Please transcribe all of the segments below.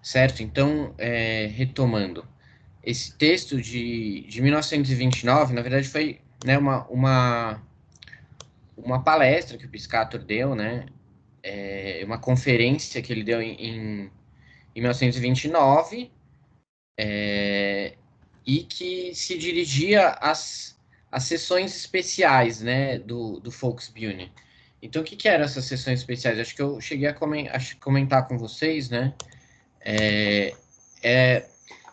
certo? Então, retomando, esse texto de 1929, na verdade, foi, né, uma palestra que o Piscator deu, né, uma conferência que ele deu em 1929, e que se dirigia às sessões especiais, né, do Volksbühne. Então, o que eram essas sessões especiais? Acho que eu cheguei a comentar com vocês, né? É,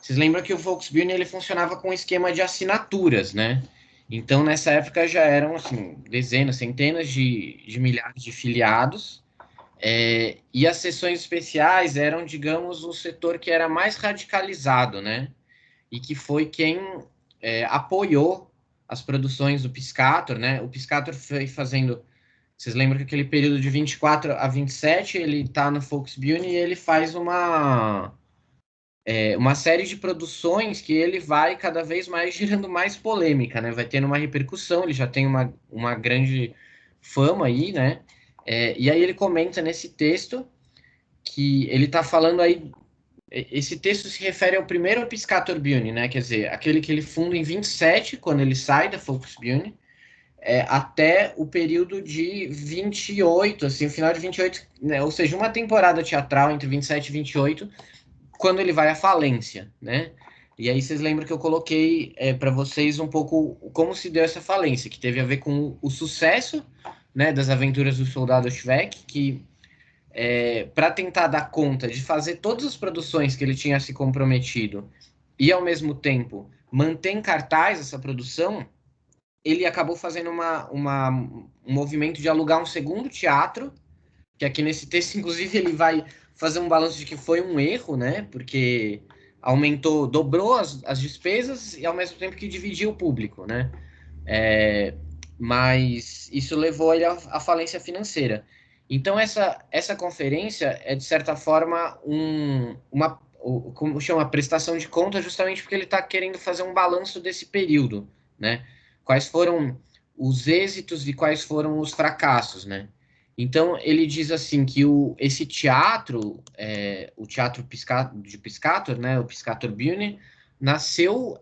vocês lembram que o Volksbühne ele funcionava com um esquema de assinaturas, né? Então, nessa época já eram assim, dezenas, centenas de milhares de filiados, e as sessões especiais eram, digamos, o setor que era mais radicalizado, né? E que foi quem apoiou as produções do Piscator, né? O Piscator foi fazendo. Vocês lembram que aquele período de 24 a 27 ele está no Volksbühne e ele faz uma série de produções que ele vai cada vez mais gerando mais polêmica, né? Vai tendo uma repercussão, ele já tem uma grande fama aí, né? E aí ele comenta nesse texto que ele está falando aí. Esse texto se refere ao primeiro Piscator Bune, né? Quer dizer, aquele que ele funda em 27, quando ele sai da Volksbühne, até o período de 28, assim, o final de 28, né? Ou seja, uma temporada teatral entre 27 e 28, quando ele vai à falência, né? E aí vocês lembram que eu coloquei para vocês um pouco como se deu essa falência, que teve a ver com o sucesso, né, das aventuras do soldado Schweck, que para tentar dar conta de fazer todas as produções que ele tinha se comprometido e, ao mesmo tempo, manter em cartaz essa produção, ele acabou fazendo um movimento de alugar um segundo teatro, que aqui nesse texto, inclusive, ele vai fazer um balanço de que foi um erro, né? Porque aumentou, dobrou as despesas e, ao mesmo tempo, que dividiu o público, né? É, mas isso levou ele à falência financeira. Então, essa conferência é, de certa forma, como chama, prestação de conta, justamente porque ele está querendo fazer um balanço desse período, né? Quais foram os êxitos e quais foram os fracassos, né? Então, ele diz assim que esse teatro, o teatro de Piscator, né, o Piscator Bühne, nasceu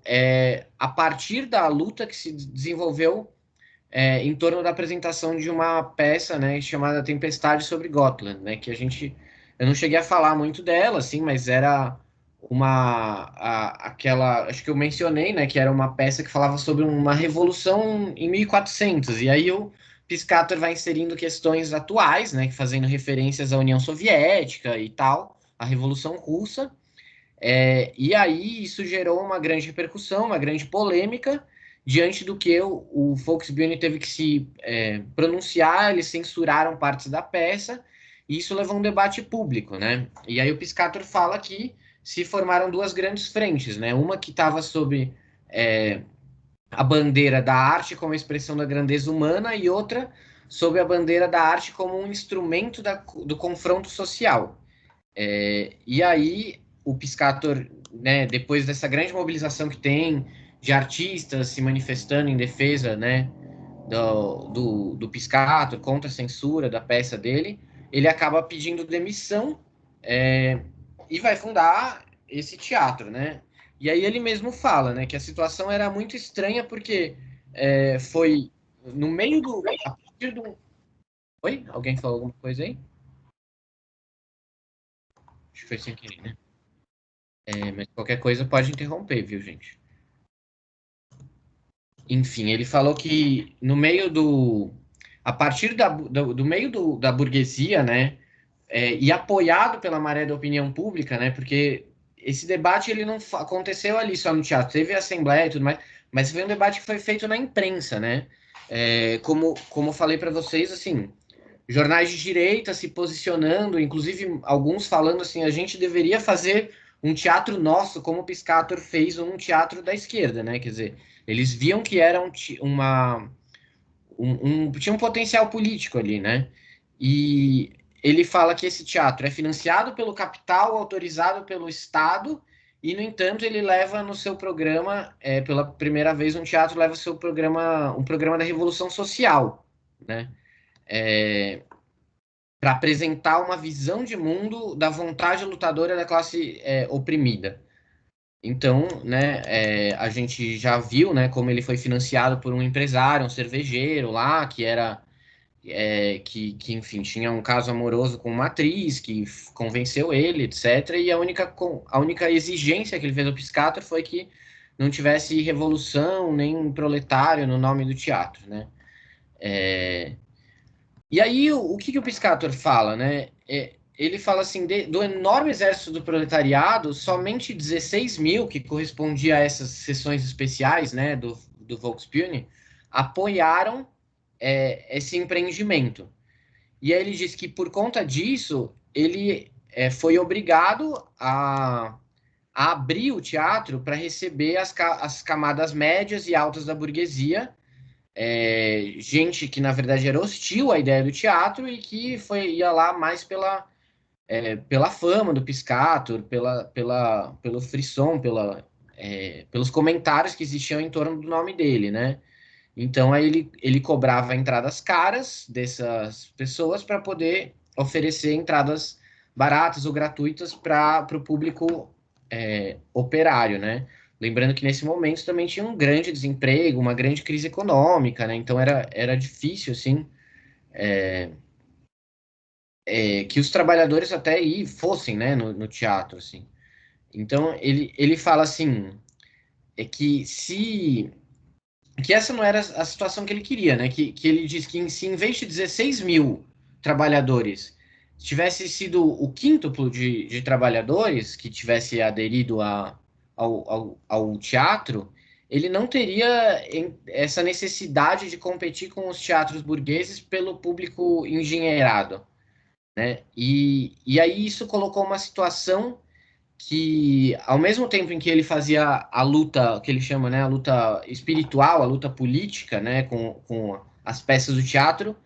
a partir da luta que se desenvolveu em torno da apresentação de uma peça, né, chamada Tempestade sobre Gotland, né, eu não cheguei a falar muito dela, assim, mas era aquela, acho que eu mencionei, né, que era uma peça que falava sobre uma revolução em 1400, e aí o Piscator vai inserindo questões atuais, né, fazendo referências à União Soviética e tal, à Revolução Russa, e aí isso gerou uma grande repercussão, uma grande polêmica, diante do que o Volksbühne teve que se pronunciar, eles censuraram partes da peça, e isso levou a um debate público, né? E aí o Piscator fala que se formaram duas grandes frentes, né? Uma que estava sob a bandeira da arte como expressão da grandeza humana, e outra sob a bandeira da arte como um instrumento do confronto social. E aí, o Piscator, né, depois dessa grande mobilização que tem de artistas se manifestando em defesa, né, do Piscator, contra a censura da peça dele, ele acaba pedindo demissão, é, e vai fundar esse teatro, né? E aí ele mesmo fala, né, que a situação era muito estranha porque foi no meio a partir do... Oi? Alguém falou alguma coisa aí? Acho que foi sem querer, né? Mas qualquer coisa pode interromper, viu, gente? Enfim, ele falou que no meio a partir do meio da burguesia, né, e apoiado pela maré da opinião pública, né, porque esse debate ele não aconteceu ali só no teatro, teve assembleia e tudo mais, mas foi um debate que foi feito na imprensa, né, como eu falei para vocês, assim, jornais de direita se posicionando, inclusive alguns falando assim, a gente deveria fazer um teatro nosso, como o Piscator fez um teatro da esquerda, né? Quer dizer, eles viam que era tinha um potencial político ali, né? E ele fala que esse teatro é financiado pelo capital, autorizado pelo Estado, e, no entanto, ele leva no seu programa, pela primeira vez, um teatro leva seu programa, um programa da Revolução Social, né? É, para apresentar uma visão de mundo da vontade lutadora da classe oprimida. Então, né, a gente já viu, né, como ele foi financiado por um empresário, um cervejeiro lá, que era, enfim, tinha um caso amoroso com uma atriz que convenceu ele, etc. E a única exigência que ele fez ao Piscator foi que não tivesse revolução nem proletário no nome do teatro, né? E aí, o que o Piscator fala, né? Ele fala assim, do enorme exército do proletariado, somente 16 mil, que correspondia a essas sessões especiais, né, do Volksbühne, apoiaram esse empreendimento. E aí ele diz que, por conta disso, ele foi obrigado a abrir o teatro para receber as camadas médias e altas da burguesia, gente que na verdade era hostil à ideia do teatro e que ia lá mais pela fama do Piscator, pelo frisson, pelos comentários que existiam em torno do nome dele, né? Então aí ele cobrava entradas caras dessas pessoas para poder oferecer entradas baratas ou gratuitas para o público operário, né? Lembrando que nesse momento também tinha um grande desemprego, uma grande crise econômica, né? Então era difícil, assim, que os trabalhadores até aí fossem, né, no teatro, assim. Então ele fala assim, que que essa não era a situação que ele queria, né? Que ele diz que se em vez de 16 mil trabalhadores tivesse sido o quíntuplo de trabalhadores que tivesse aderido ao teatro, ele não teria essa necessidade de competir com os teatros burgueses pelo público engenheirado, né? E aí isso colocou uma situação que, ao mesmo tempo em que ele fazia a luta, que ele chama, né, a luta espiritual, a luta política, né, com as peças do teatro,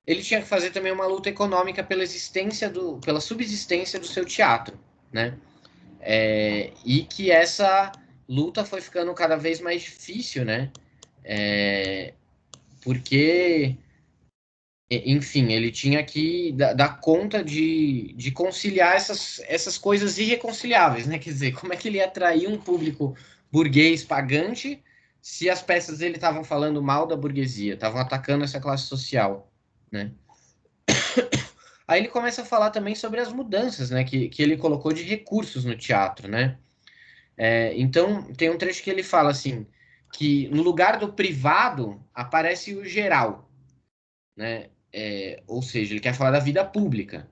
ele tinha que fazer também uma luta econômica pela subsistência do seu teatro, né? E que essa luta foi ficando cada vez mais difícil, né? Porque enfim, ele tinha que dar conta de conciliar essas coisas irreconciliáveis, né? Quer dizer, como é que ele ia atrair um público burguês pagante se as peças dele estavam falando mal da burguesia, estavam atacando essa classe social, né? Aí ele começa a falar também sobre as mudanças, né? Que ele colocou de recursos no teatro, né? Então, tem um trecho que ele fala assim, que no lugar do privado aparece o geral, né? Ou seja, ele quer falar da vida pública.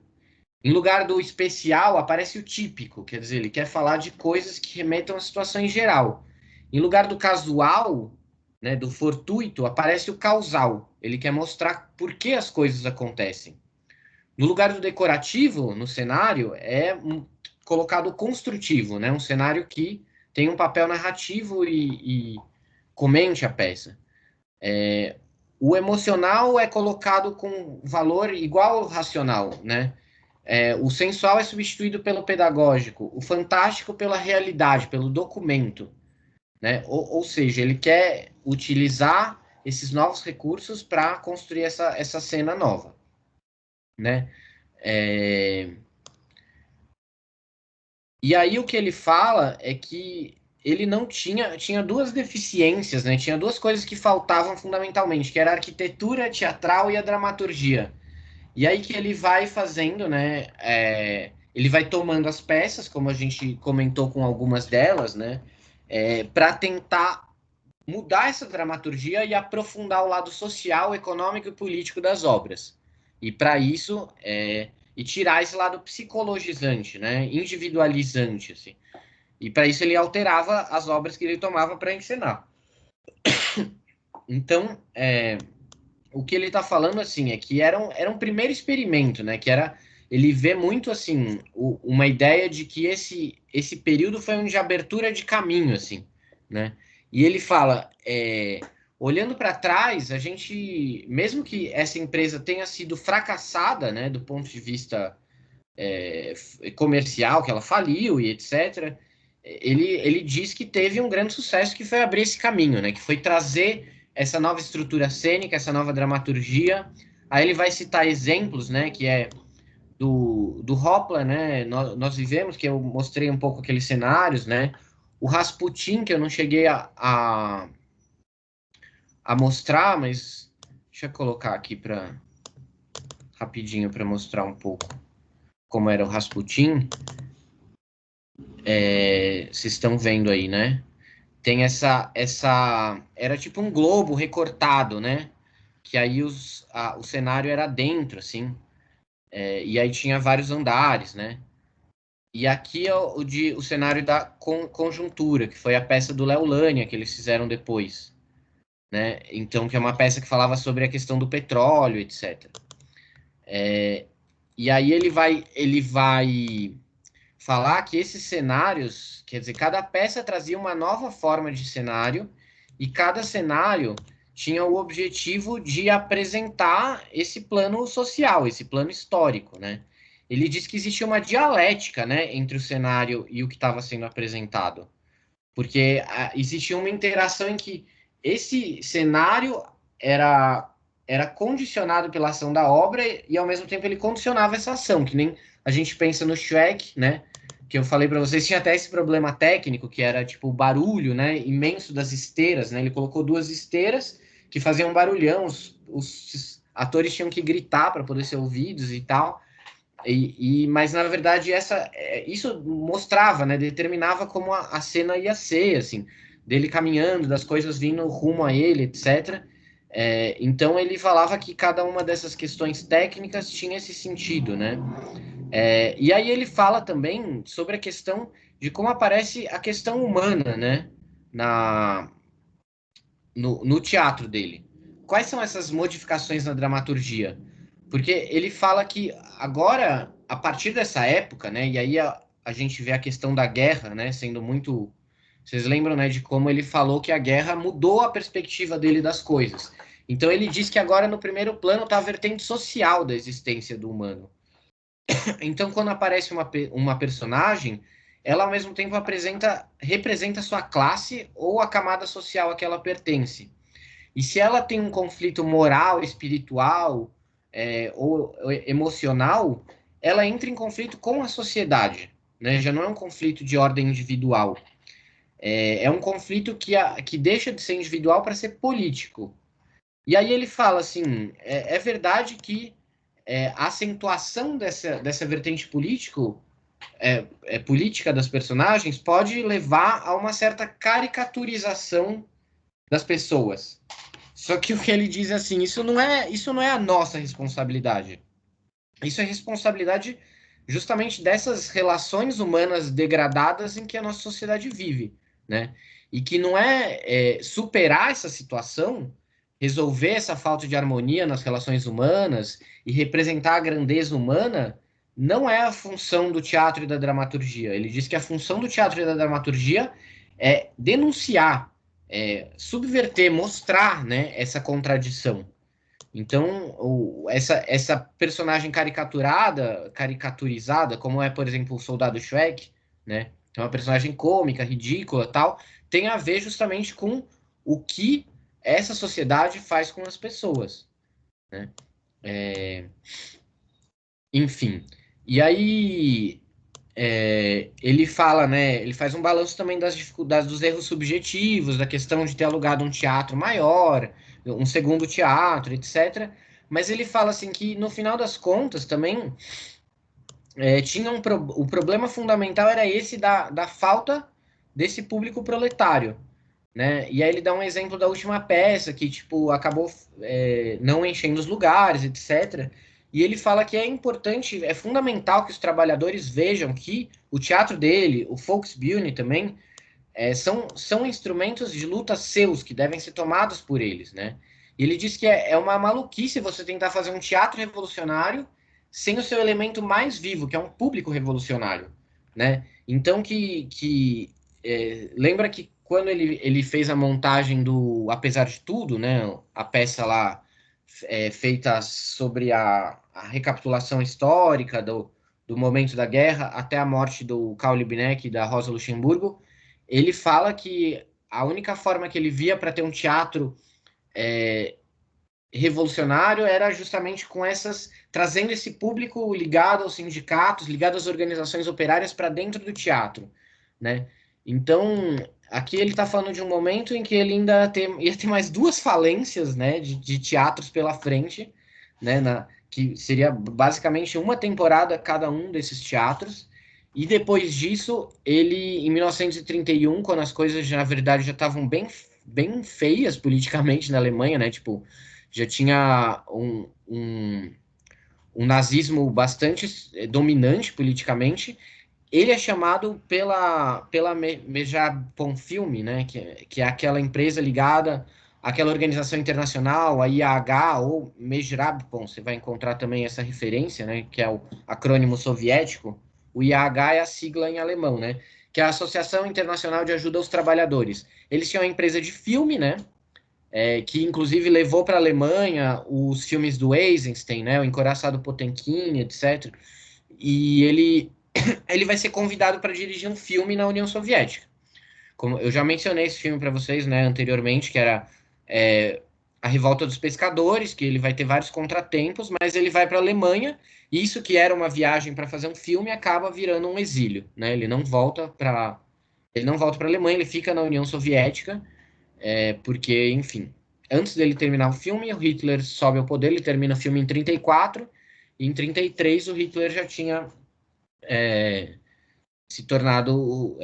Em lugar do especial, aparece o típico, quer dizer, ele quer falar de coisas que remetam à situação em geral. Em lugar do casual, né, do fortuito, aparece o causal. Ele quer mostrar por que as coisas acontecem. No lugar do decorativo, no cenário, colocado o construtivo, né, um cenário que tem um papel narrativo e comente a peça. O emocional é colocado com valor igual ao racional, né? O sensual é substituído pelo pedagógico, o fantástico pela realidade, pelo documento, né? Ou seja, ele quer utilizar esses novos recursos para construir essa cena nova, né? É, E aí o que ele fala é que ele não tinha duas deficiências, né? Tinha duas coisas que faltavam fundamentalmente, que era a arquitetura teatral e a dramaturgia. E aí que ele vai fazendo, né? Ele vai tomando as peças, como a gente comentou com algumas delas, né? Para tentar mudar essa dramaturgia e aprofundar o lado social, econômico e político das obras. E para isso, e tirar esse lado psicologizante, né? Individualizante, assim. E para isso ele alterava as obras que ele tomava para ensinar. Então, o que ele está falando assim é que era um primeiro experimento, né? Que era ele vê muito assim uma ideia de que esse período foi um de abertura de caminho, assim, né? E ele fala, olhando para trás, a gente, mesmo que essa empresa tenha sido fracassada, né, do ponto de vista comercial, que ela faliu e etc. Ele diz que teve um grande sucesso que foi abrir esse caminho, né? Que foi trazer essa nova estrutura cênica, essa nova dramaturgia. Aí ele vai citar exemplos, né? Que do Hoppler, né? Nós vivemos, que eu mostrei um pouco aqueles cenários, né? O Rasputin, que eu não cheguei a mostrar, mas deixa eu colocar aqui para rapidinho para mostrar um pouco como era o Rasputin. Vocês estão vendo aí, né? Tem era tipo um globo recortado, né? Que aí o cenário era dentro, assim, e aí tinha vários andares, né? E aqui é o cenário da conjuntura, que foi a peça do Léo Lânia que eles fizeram depois, né? Então, que é uma peça que falava sobre a questão do petróleo, etc. E aí ele vai falar que esses cenários, quer dizer, cada peça trazia uma nova forma de cenário e cada cenário tinha o objetivo de apresentar esse plano social, esse plano histórico, né? Ele diz que existia uma dialética, né, entre o cenário e o que estava sendo apresentado, porque existia uma interação em que esse cenário era era condicionado pela ação da obra e ao mesmo tempo ele condicionava essa ação, que nem a gente pensa no Shrek, né? Que eu falei para vocês, tinha até esse problema técnico, que era tipo o barulho, né, imenso das esteiras, né? Ele colocou duas esteiras que faziam um barulhão, os atores tinham que gritar para poder ser ouvidos e tal. Mas na verdade isso mostrava, né, determinava como a cena ia ser, assim, dele caminhando, das coisas vindo rumo a ele, etc. Então ele falava que cada uma dessas questões técnicas tinha esse sentido, né? E aí ele fala também sobre a questão de como aparece a questão humana, né, na, no teatro dele. Quais são essas modificações na dramaturgia? Porque ele fala que agora, a partir dessa época, né, e aí a gente vê a questão da guerra, né, sendo muito. Vocês lembram, né, de como ele falou que a guerra mudou a perspectiva dele das coisas. Então ele diz que agora no primeiro plano está a vertente social da existência do humano. Então quando aparece uma personagem, ela ao mesmo tempo representa sua classe ou a camada social a que ela pertence. E se ela tem um conflito moral, espiritual, ou emocional, ela entra em conflito com a sociedade, né? Já não é um conflito de ordem individual. É um conflito que deixa de ser individual para ser político. E aí ele fala assim: é verdade que a acentuação dessa vertente política das personagens pode levar a uma certa caricaturização das pessoas. Só que o que ele diz é assim, isso não é a nossa responsabilidade. Isso é responsabilidade justamente dessas relações humanas degradadas em que a nossa sociedade vive, né? E que não é superar essa situação, resolver essa falta de harmonia nas relações humanas e representar a grandeza humana, não é a função do teatro e da dramaturgia. Ele diz que a função do teatro e da dramaturgia é denunciar, subverter, mostrar, né, essa contradição. Então, essa personagem caricaturizada, como é, por exemplo, o Soldado Shrek, né? É uma personagem cômica, ridícula, tal, tem a ver justamente com o que essa sociedade faz com as pessoas, né? Enfim. E aí ele fala, né? Ele faz um balanço também das dificuldades, dos erros subjetivos, da questão de ter alugado um teatro maior, um segundo teatro, etc. Mas ele fala assim que no final das contas também o problema fundamental era esse da falta desse público proletário, né? E aí ele dá um exemplo da última peça que tipo acabou não enchendo os lugares, etc. E ele fala que é importante, é fundamental que os trabalhadores vejam que o teatro dele, o Volksbühne também, são instrumentos de luta seus que devem ser tomados por eles, né? E ele diz que é uma maluquice você tentar fazer um teatro revolucionário sem o seu elemento mais vivo, que é um público revolucionário, né? Então lembra que quando ele fez a montagem do Apesar de Tudo, né? A peça lá feita sobre a recapitulação histórica do momento da guerra até a morte do Karl Liebknecht e da Rosa Luxemburgo, ele fala que a única forma que ele via para ter um teatro é, revolucionário era justamente com essas trazendo esse público ligado aos sindicatos, ligado às organizações operárias para dentro do teatro, né? Então, aqui ele está falando de um momento em que ele ainda ia ter mais duas falências, né, de teatros pela frente, né, que seria basicamente uma temporada cada um desses teatros. E depois disso, ele, em 1931, quando as coisas, na verdade, já estavam bem feias politicamente na Alemanha, né, tipo, já tinha um nazismo bastante dominante politicamente, ele é chamado pela Mejapon Film, né, que é aquela empresa ligada àquela organização internacional, a IAH ou Mejrabpon, você vai encontrar também essa referência, né, que é o acrônimo soviético. O IAH é a sigla em alemão, né, que é a Associação Internacional de Ajuda aos Trabalhadores. Eles tinham uma empresa de filme, né, que inclusive levou para a Alemanha os filmes do Eisenstein, né, o Encoraçado Potemkin, etc. E ele vai ser convidado para dirigir um filme na União Soviética. Como eu já mencionei esse filme para vocês, né, anteriormente, que era A Revolta dos Pescadores, que ele vai ter vários contratempos, mas ele vai para a Alemanha. E isso que era uma viagem para fazer um filme acaba virando um exílio, né? Ele não volta para a Alemanha, ele fica na União Soviética, porque, enfim, antes dele terminar o filme, o Hitler sobe ao poder, ele termina o filme em 34, e em 33 o Hitler já tinha se tornado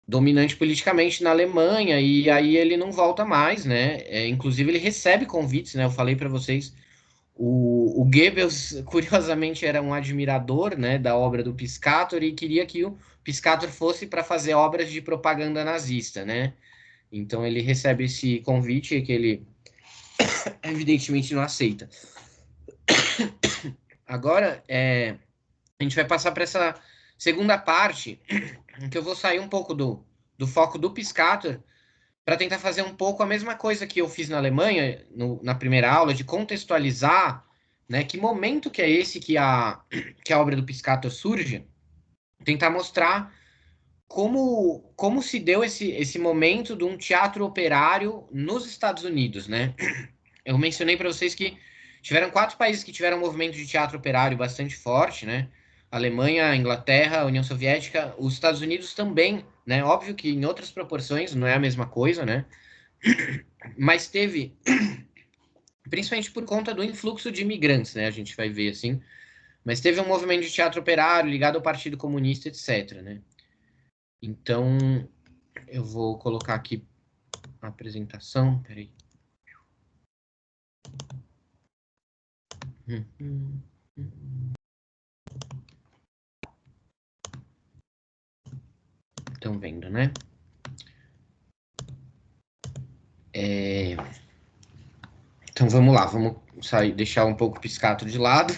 dominante politicamente na Alemanha, e aí ele não volta mais, né? Inclusive ele recebe convites, né? Eu falei para vocês, o Goebbels, curiosamente, era um admirador, né, da obra do Piscator e queria que o Piscator fosse para fazer obras de propaganda nazista, né? Então ele recebe esse convite que ele evidentemente não aceita. Agora, a gente vai passar para essa segunda parte, em que eu vou sair um pouco do foco do Piscator para tentar fazer um pouco a mesma coisa que eu fiz na Alemanha, na primeira aula, de contextualizar, né, que momento que é esse que a obra do Piscator surge, tentar mostrar como se deu esse momento de um teatro operário nos Estados Unidos, né? Eu mencionei para vocês que tiveram 4 países que tiveram um movimento de teatro operário bastante forte, né? Alemanha, Inglaterra, União Soviética, os Estados Unidos também, né? Óbvio que em outras proporções, não é a mesma coisa, né? Mas teve, principalmente por conta do influxo de imigrantes, né? A gente vai ver assim. Mas teve um movimento de teatro operário ligado ao Partido Comunista, etc, né? Então, eu vou colocar aqui a apresentação, peraí. Estão vendo, né? Então vamos lá, vamos sair, deixar um pouco o Piscato de lado.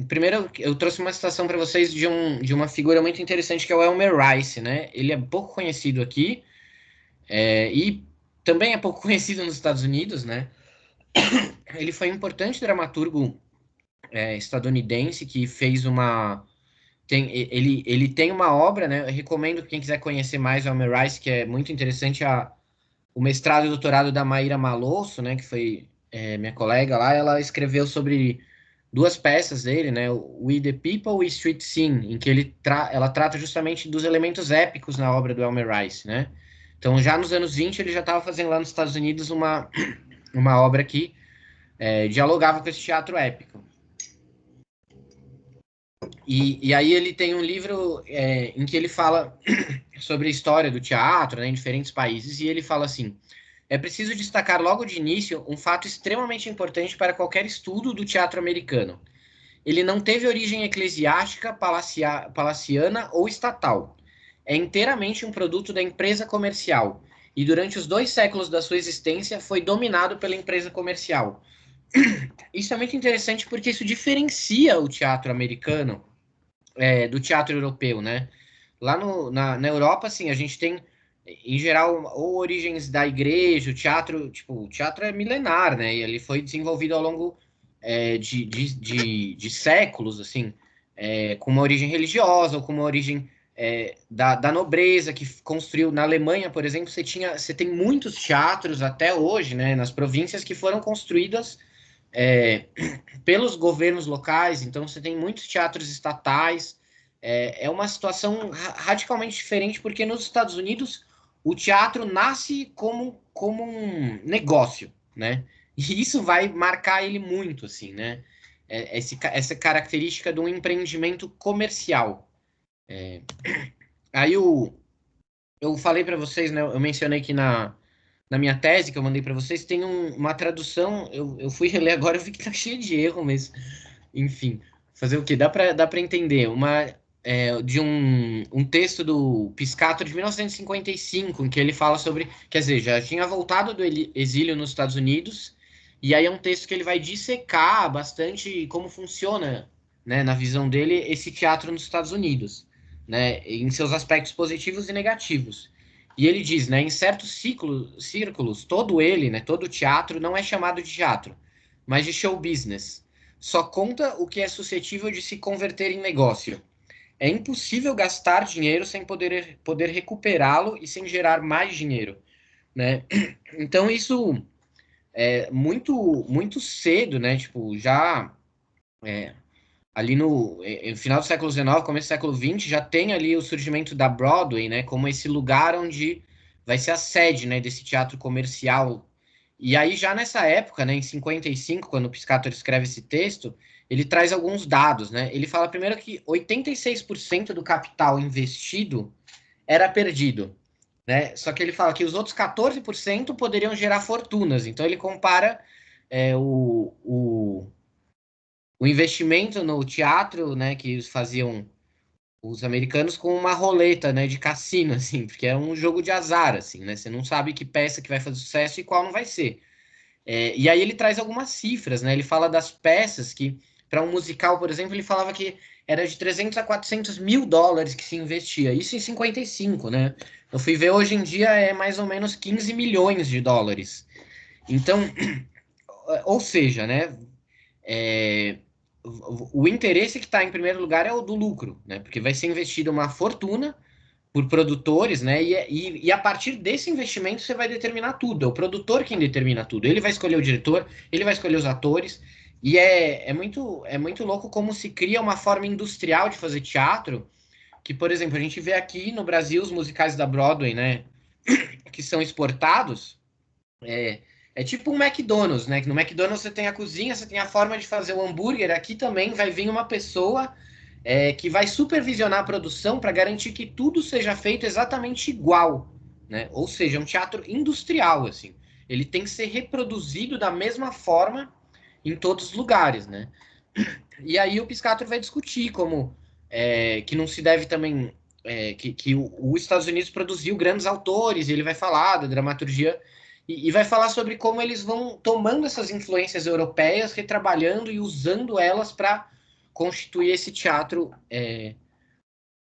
Primeiro, eu trouxe uma citação para vocês de uma figura muito interessante que é o Elmer Rice, né? Ele é pouco conhecido aqui e também é pouco conhecido nos Estados Unidos, né? Ele foi um importante dramaturgo estadunidense que fez uma ele tem uma obra, né? Eu recomendo quem quiser conhecer mais o Elmer Rice, que é muito interessante, o mestrado e doutorado da Maíra Malosso, né? Que foi minha colega lá, ela escreveu sobre 2 peças dele, né? O We the People e Street Scene, em que ela trata justamente dos elementos épicos na obra do Elmer Rice, né? Então, já nos anos 20, ele já estava fazendo lá nos Estados Unidos uma obra que dialogava com esse teatro épico. E aí ele tem um livro em que ele fala sobre a história do teatro, né, em diferentes países, e ele fala assim: é preciso destacar logo de início um fato extremamente importante para qualquer estudo do teatro americano. Ele não teve origem eclesiástica, palaciana ou estatal. É inteiramente um produto da empresa comercial, e durante os 2 séculos da sua existência foi dominado pela empresa comercial. Isso é muito interessante porque isso diferencia o teatro americano do teatro europeu, né? Lá na Europa, assim, a gente tem, em geral, ou origens da igreja, o teatro é milenar, né? E ele foi desenvolvido ao longo de séculos, assim, com uma origem religiosa ou com uma origem da nobreza que construiu. Na Alemanha, por exemplo, você tem muitos teatros até hoje, né, nas províncias que foram construídas é, pelos governos locais, então você tem muitos teatros estatais. É uma situação radicalmente diferente, porque nos Estados Unidos o teatro nasce como um negócio, né? E isso vai marcar ele muito, assim, né? Essa característica de um empreendimento comercial. Aí eu falei para vocês, né? Eu mencionei que na minha tese que eu mandei para vocês tem uma tradução. Eu fui reler agora, eu vi que tá cheio de erro, mas enfim, fazer o quê? Dá para entender. De um texto do Piscato de 1955, em que ele fala sobre, quer dizer, já tinha voltado do exílio nos Estados Unidos, e aí é um texto que ele vai dissecar bastante como funciona, né, na visão dele, esse teatro nos Estados Unidos, né, em seus aspectos positivos e negativos. E ele diz, né, em certos círculos, todo ele, né, todo teatro não é chamado de teatro, mas de show business. Só conta o que é suscetível de se converter em negócio. É impossível gastar dinheiro sem poder recuperá-lo e sem gerar mais dinheiro, né? Então isso é muito cedo, né? Tipo, já é, ali no final do século XIX, começo do século XX, já tem ali o surgimento da Broadway, né? Como esse lugar onde vai ser a sede, né? Desse teatro comercial. E aí, já nessa época, né? Em 55, quando o Piscator escreve esse texto, ele traz alguns dados, né? Ele fala primeiro que 86% do capital investido era perdido, né? Só que ele fala que os outros 14% poderiam gerar fortunas. Então ele compara é, o, o o investimento no teatro, né, que faziam os americanos com uma roleta, né, de cassino, assim, porque é um jogo de azar, assim, né? Você não sabe que peça que vai fazer sucesso e qual não vai ser. E aí ele traz algumas cifras, né? Ele fala das peças que, para um musical, por exemplo, ele falava que era de 300 a 400 mil dólares que se investia. Isso em 55, né? Eu fui ver hoje em dia é mais ou menos 15 milhões de dólares. Então, ou seja, né? é, o interesse que está em primeiro lugar é o do lucro, né? Porque vai ser investido uma fortuna por produtores, né? E a partir desse investimento você vai determinar tudo. É o produtor quem determina tudo. Ele vai escolher o diretor, ele vai escolher os atores. E é muito louco como se cria uma forma industrial de fazer teatro, que, por exemplo, a gente vê aqui no Brasil os musicais da Broadway, né? Que são exportados. É, é tipo um McDonald's, né? Que no McDonald's você tem a cozinha, você tem a forma de fazer o hambúrguer. Aqui também vai vir uma pessoa que vai supervisionar a produção para garantir que tudo seja feito exatamente igual, né? Ou seja, é um teatro industrial, assim. Ele tem que ser reproduzido da mesma forma em todos os lugares, né? E aí o Piscator vai discutir como que não se deve também que os Estados Unidos produziu grandes autores, e ele vai falar da dramaturgia e vai falar sobre como eles vão tomando essas influências europeias, retrabalhando e usando elas para constituir esse teatro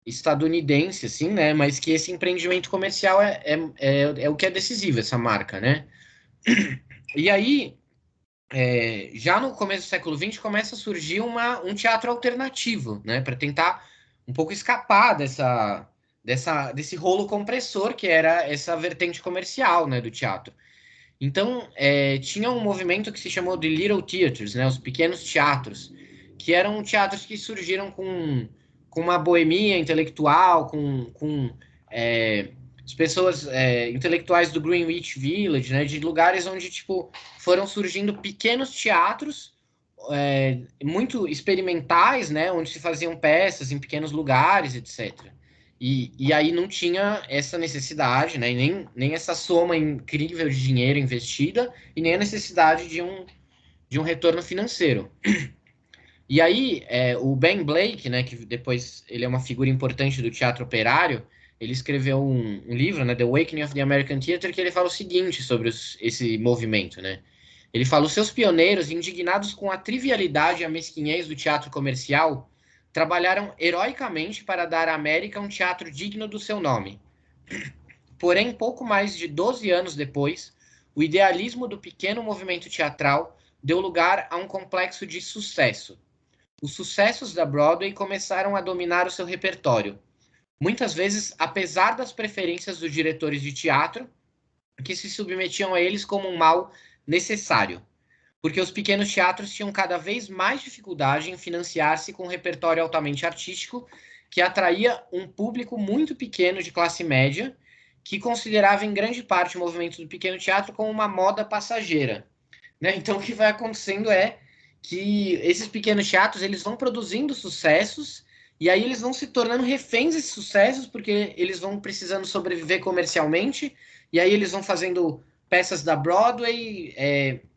estadunidense, assim, né? Mas que esse empreendimento comercial é o que é decisivo, essa marca, né? E aí, já no começo do século XX, começa a surgir um teatro alternativo, né? Para tentar um pouco escapar desse rolo compressor que era essa vertente comercial, né, do teatro. Então, tinha um movimento que se chamou de Little Theatres, né, os pequenos teatros, que eram teatros que surgiram com uma boemia intelectual, com as pessoas intelectuais do Greenwich Village, né, de lugares onde tipo foram surgindo pequenos teatros muito experimentais, né, onde se faziam peças em pequenos lugares, etc. E aí não tinha essa necessidade, né, nem essa soma incrível de dinheiro investida e nem a necessidade de um retorno financeiro. E aí, o Ben Blake, né, que depois ele é uma figura importante do teatro operário, ele escreveu um livro, né, The Awakening of the American Theatre, que ele fala o seguinte sobre esse movimento, né? Ele fala: os seus pioneiros, indignados com a trivialidade e a mesquinhez do teatro comercial, trabalharam heroicamente para dar à América um teatro digno do seu nome. Porém, pouco mais de 12 anos depois, o idealismo do pequeno movimento teatral deu lugar a um complexo de sucesso. Os sucessos da Broadway começaram a dominar o seu repertório. muitas vezes, apesar das preferências dos diretores de teatro, que se submetiam a eles como um mal necessário, porque os pequenos teatros tinham cada vez mais dificuldade em financiar-se com um repertório altamente artístico que atraía um público muito pequeno de classe média, que considerava em grande parte o movimento do pequeno teatro como uma moda passageira, né? Então, o que vai acontecendo é que esses pequenos teatros eles vão produzindo sucessos e aí eles vão se tornando reféns desses sucessos porque eles vão precisando sobreviver comercialmente e aí eles vão fazendo peças da Broadway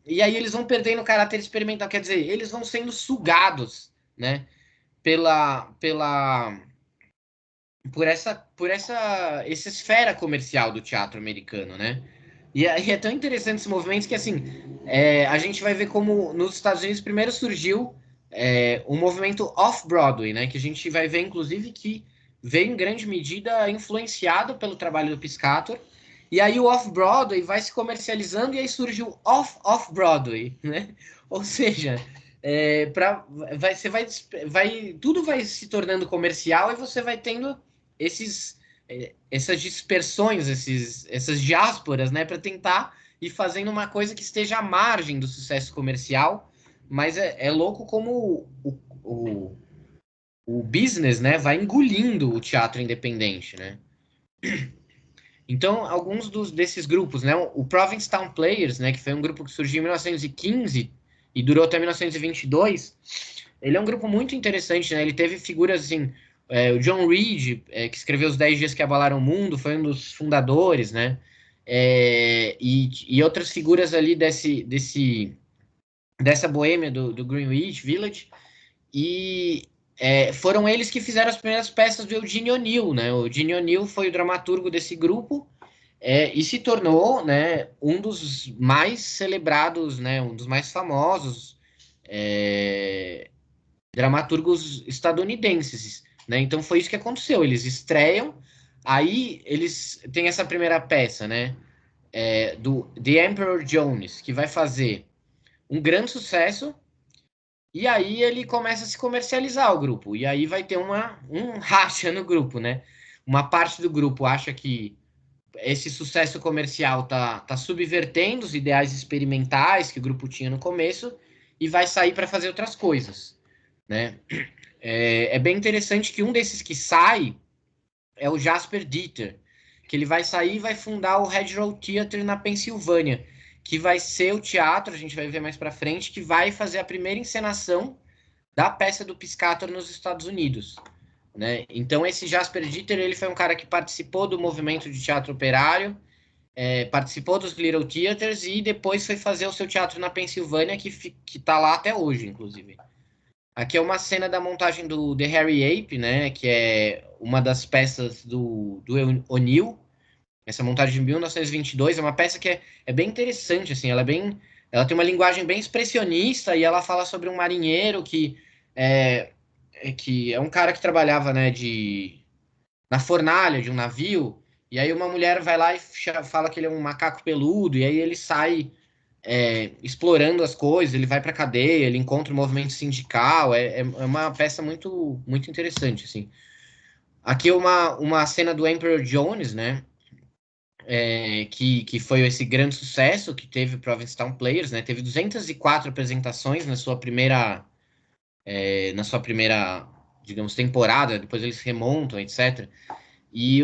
e aí eles vão perdendo o caráter experimental, quer dizer, eles vão sendo sugados, né? Pela essa esfera comercial do teatro americano, né? E aí é tão interessante esse movimento que, assim, a gente vai ver como nos Estados Unidos primeiro surgiu um movimento off-Broadway, né? Que a gente vai ver, inclusive, que veio em grande medida influenciado pelo trabalho do Piscator. E aí o off-Broadway vai se comercializando e aí surge o off-Broadway, né? Ou seja, tudo vai se tornando comercial e você vai tendo essas dispersões, essas diásporas, né, para tentar ir fazendo uma coisa que esteja à margem do sucesso comercial, mas é louco como o business, né, vai engolindo o teatro independente, né? Então, alguns desses grupos, né, o Provincetown Players, né, que foi um grupo que surgiu em 1915 e durou até 1922, ele é um grupo muito interessante, né? Ele teve figuras assim, o John Reed, que escreveu Os 10 Dias que Abalaram o Mundo, foi um dos fundadores, né? E outras figuras ali dessa boêmia do Greenwich Village. E foram eles que fizeram as primeiras peças do Eugene O'Neill, né? O Eugene O'Neill foi o dramaturgo desse grupo e se tornou, né, um dos mais celebrados, né, um dos mais famosos dramaturgos estadunidenses, né? Então foi isso que aconteceu. Eles estreiam, aí eles têm essa primeira peça, né? Do The Emperor Jones, que vai fazer um grande sucesso, e aí ele começa a se comercializar o grupo, e aí vai ter um racha no grupo, né? Uma parte do grupo acha que esse sucesso comercial tá subvertendo os ideais experimentais que o grupo tinha no começo e vai sair para fazer outras coisas, né? É bem interessante que um desses que sai é o Jasper Dieter, que ele vai sair e vai fundar o Red Road Theatre na Pensilvânia, que vai ser o teatro, a gente vai ver mais para frente, que vai fazer a primeira encenação da peça do Piscator nos Estados Unidos, né? Então esse Jasper Dieter, ele foi um cara que participou do movimento de teatro operário, participou dos Little Theatres e depois foi fazer o seu teatro na Pensilvânia, que tá lá até hoje, inclusive. Aqui é uma cena da montagem do The Harry Ape, né? Que é uma das peças do O'Neill. Essa montagem de 1922 é uma peça que é bem interessante, assim. Ela tem uma linguagem bem expressionista e ela fala sobre um marinheiro é, que é um cara que trabalhava, né? Na fornalha de um navio. E aí uma mulher vai lá e fala que ele é um macaco peludo. E aí ele sai explorando as coisas, ele vai para cadeia, ele encontra o movimento sindical, é uma peça muito, muito interessante, assim. Aqui é uma cena do Emperor Jones, né, que foi esse grande sucesso que teve o Provincetown Players, né, teve 204 apresentações na sua primeira, digamos, temporada, depois eles remontam, etc. E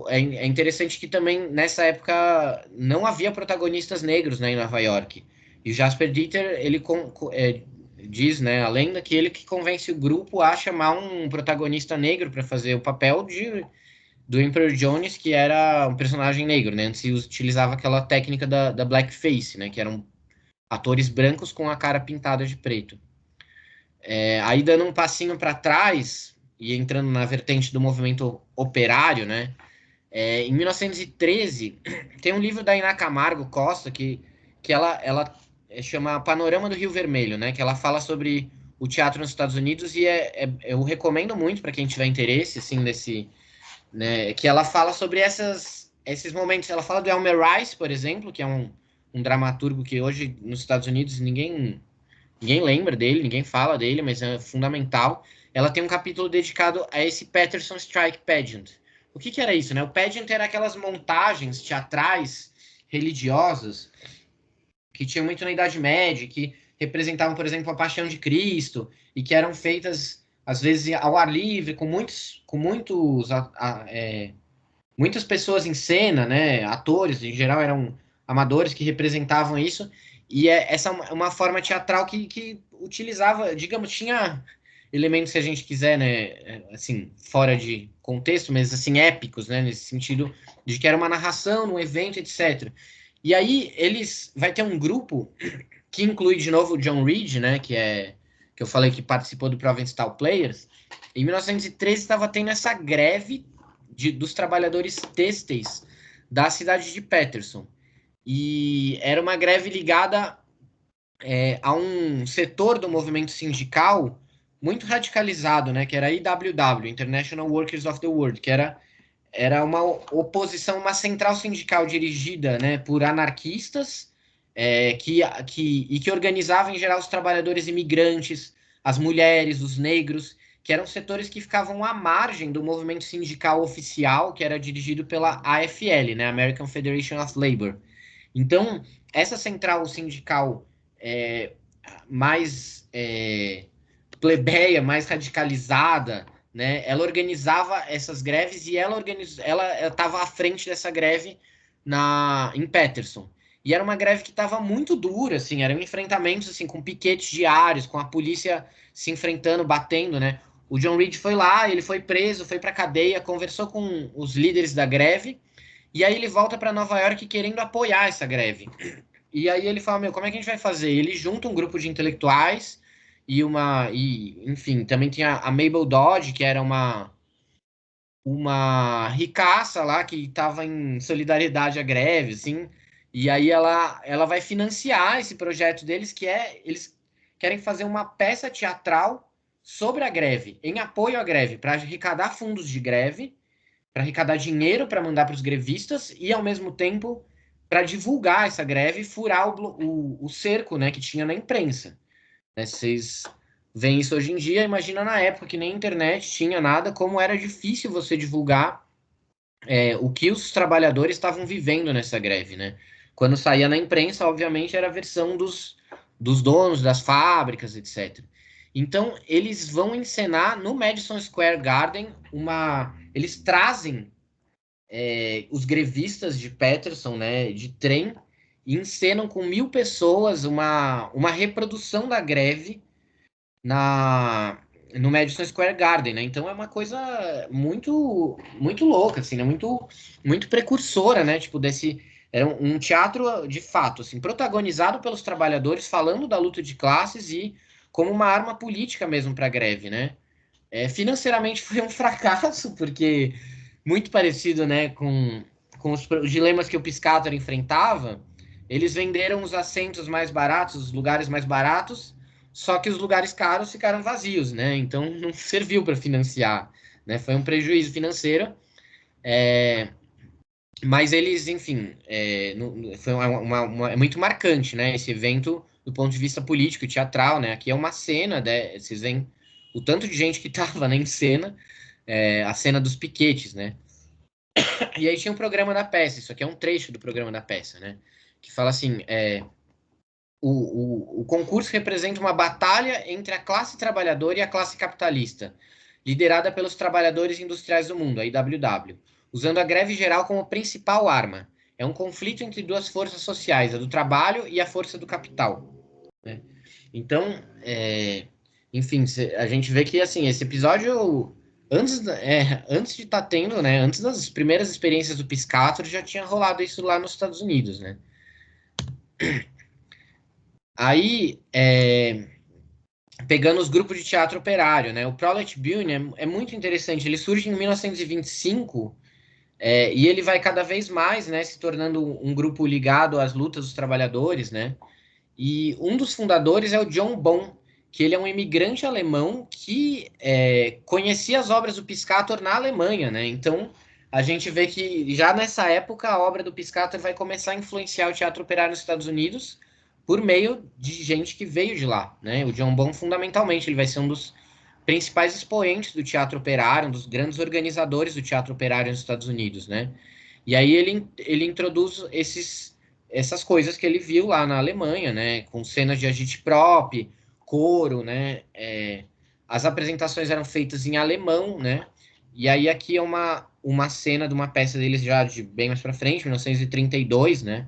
é interessante que também, nessa época, não havia protagonistas negros, né, em Nova York. E o Jasper Dieter, ele diz, né, a lenda, que ele que convence o grupo a chamar um protagonista negro para fazer o papel do Emperor Jones, que era um personagem negro, né? Antes se utilizava aquela técnica da blackface, né, que eram atores brancos com a cara pintada de preto. Aí dando um passinho para trás e entrando na vertente do movimento operário, né? Em 1913, tem um livro da Iná Camargo Costa que ela chama Panorama do Rio Vermelho, né? Que ela fala sobre o teatro nos Estados Unidos e eu recomendo muito para quem tiver interesse, assim, né? Que ela fala sobre esses momentos. Ela fala do Elmer Rice, por exemplo, que é um dramaturgo que hoje nos Estados Unidos ninguém lembra dele, ninguém fala dele, mas é fundamental. ela tem um capítulo dedicado a esse Patterson Strike Pageant. O que era isso, né? O pageant era aquelas montagens teatrais religiosas que tinham muito na Idade Média, que representavam, por exemplo, a Paixão de Cristo e que eram feitas às vezes ao ar livre, muitas pessoas em cena, né? Atores, em geral, eram amadores que representavam isso. E essa é uma forma teatral que utilizava, digamos, tinha elementos, se a gente quiser, né? Assim, fora de contexto, mas assim, épicos, né? Nesse sentido de que era uma narração num evento, etc. E aí vai ter um grupo que inclui de novo o John Reed, né? Que eu falei que participou do Provincial Players. Em 1913 estava tendo essa greve dos trabalhadores têxteis da cidade de Paterson. E era uma greve ligada a um setor do movimento sindical muito radicalizado, né, que era a IWW, International Workers of the World, que era uma oposição, uma central sindical dirigida, né, por anarquistas que organizava, em geral, os trabalhadores imigrantes, as mulheres, os negros, que eram setores que ficavam à margem do movimento sindical oficial, que era dirigido pela AFL, né, American Federation of Labor. Então, essa central sindical é, mais plebeia, mais radicalizada, né? Ela organizava essas greves e ela estava à frente dessa greve em Paterson. E era uma greve que estava muito dura, assim, eram enfrentamentos assim com piquetes diários, com a polícia se enfrentando, batendo, né? O John Reed foi lá, ele foi preso, foi para cadeia, conversou com os líderes da greve, e aí ele volta para Nova York querendo apoiar essa greve. E aí ele fala, meu, como é que a gente vai fazer? Ele junta um grupo de intelectuais enfim, também tinha a Mabel Dodge, que era uma ricaça lá que estava em solidariedade à greve, assim. E aí ela vai financiar esse projeto deles, eles querem fazer uma peça teatral sobre a greve, em apoio à greve, para arrecadar fundos de greve, para arrecadar dinheiro para mandar para os grevistas e, ao mesmo tempo, para divulgar essa greve e furar o cerco, né, que tinha na imprensa. Né? Vocês veem isso hoje em dia, imagina na época que nem internet tinha nada, como era difícil você divulgar o que os trabalhadores estavam vivendo nessa greve, né? Quando saía na imprensa, obviamente, era a versão dos donos das fábricas, etc. Então, eles vão encenar no Madison Square Garden Eles trazem os grevistas de Paterson, né, de trem, e encenam com 1.000 pessoas uma reprodução da greve no Madison Square Garden, né? Então é uma coisa muito muito louca, assim, né? Muito precursora, né? Tipo era um teatro de fato, assim, protagonizado pelos trabalhadores, falando da luta de classes e como uma arma política mesmo para a greve, né? Financeiramente foi um fracasso, porque muito parecido, né, com os dilemas que o Piscator enfrentava, eles venderam os assentos mais baratos, os lugares mais baratos, só que os lugares caros ficaram vazios, né? Então não serviu para financiar, né? Foi um prejuízo financeiro, mas eles, enfim, foi é muito marcante, né? Esse evento do ponto de vista político e teatral, né? Aqui é uma cena, né? Vocês veem o tanto de gente que estava, né, em cena, a cena dos piquetes, né? E aí tinha um programa da peça, isso aqui é um trecho do programa da peça, né? Que fala assim: o concurso representa uma batalha entre a classe trabalhadora e a classe capitalista, liderada pelos trabalhadores industriais do mundo, a IWW, usando a greve geral como principal arma. É um conflito entre duas forças sociais, a do trabalho e a força do capital. Né? Então, enfim, a gente vê que assim, esse episódio, antes de estar tendo, né, antes das primeiras experiências do Piscator, já tinha rolado isso lá nos Estados Unidos, né? Aí, pegando os grupos de teatro operário, né? O Prolet Bühne é muito interessante. Ele surge em 1925 e ele vai cada vez mais, né, se tornando um grupo ligado às lutas dos trabalhadores, né? E um dos fundadores é o John Bonn, que ele é um imigrante alemão que conhecia as obras do Piscator na Alemanha, né? Então a gente vê que já nessa época a obra do Piscator vai começar a influenciar o teatro operário nos Estados Unidos por meio de gente que veio de lá, né? O John Bonn, fundamentalmente, ele vai ser um dos principais expoentes do teatro operário, um dos grandes organizadores do teatro operário nos Estados Unidos, né? E aí ele introduz essas coisas que ele viu lá na Alemanha, né? Com cenas de agite-prop, coro, né? As apresentações eram feitas em alemão, né? E aí aqui é uma cena de uma peça deles já de bem mais para frente, 1932, né?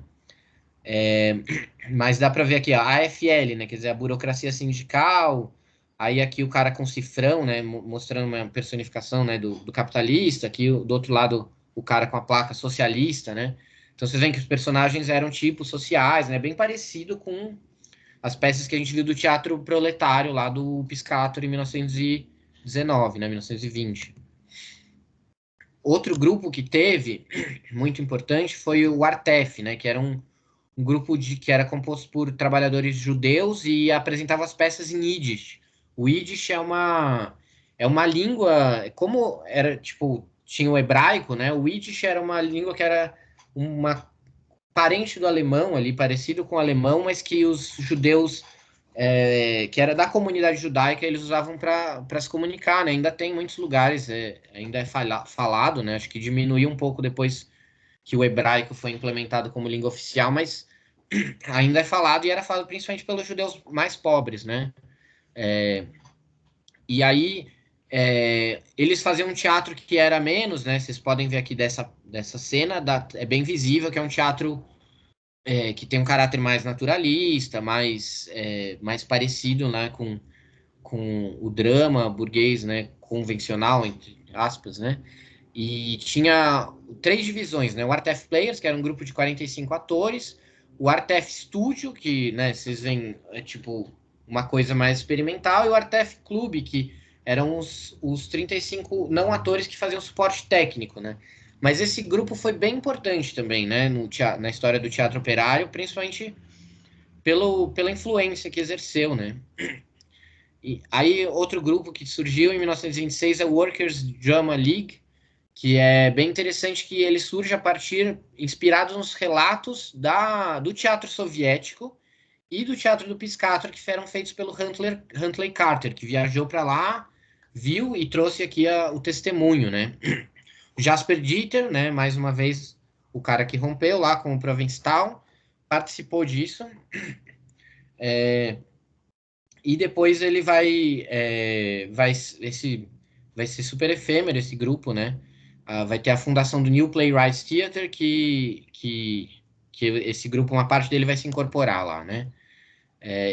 Mas dá para ver aqui, ó, a AFL, né? Quer dizer, a burocracia sindical. Aí aqui o cara com cifrão, né? Mostrando uma personificação, né? Do capitalista. Aqui do outro lado o cara com a placa socialista, né? Então vocês veem que os personagens eram tipos sociais, né? Bem parecido com as peças que a gente viu do teatro proletário lá do Piscator em 1919, né? 1920. Outro grupo que teve, muito importante, foi o Artef, né? Que era um grupo que era composto por trabalhadores judeus e apresentava as peças em Yiddish. O Yiddish é uma língua, como era, tipo, tinha o hebraico, né? O Yiddish era uma língua que era uma parente do alemão ali, parecido com o alemão, mas que os judeus, que era da comunidade judaica, eles usavam para se comunicar, né? Ainda tem muitos lugares, ainda é falado, né? Acho que diminuiu um pouco depois que o hebraico foi implementado como língua oficial, mas ainda é falado e era falado principalmente pelos judeus mais pobres, né? E aí eles faziam um teatro que era menos, né? Vocês podem ver aqui dessa cena, é bem visível que é um teatro que tem um caráter mais naturalista, mais parecido, né, com o drama burguês, né, convencional, entre aspas, né? E tinha três divisões, né? O Artef Players, que era um grupo de 45 atores, o Artef Studio, que, né, vocês veem, é tipo uma coisa mais experimental, e o Artef Club, que eram os 35 não atores que faziam suporte técnico, né? Mas esse grupo foi bem importante também, né, na história do teatro operário, principalmente pela influência que exerceu, né? E aí, outro grupo que surgiu em 1926 é o Workers' Drama League, que é bem interessante que ele surge a partir, inspirado nos relatos do teatro soviético e do teatro do Piscator, que foram feitos pelo Huntley Carter, que viajou para lá, viu e trouxe aqui o testemunho, né? Jasper Dieter, né, mais uma vez o cara que rompeu lá com o Provincial, participou disso, e depois ele vai ser super efêmero esse grupo, né? Vai ter a fundação do New Playwrights Theatre, que esse grupo, uma parte dele vai se incorporar lá, né?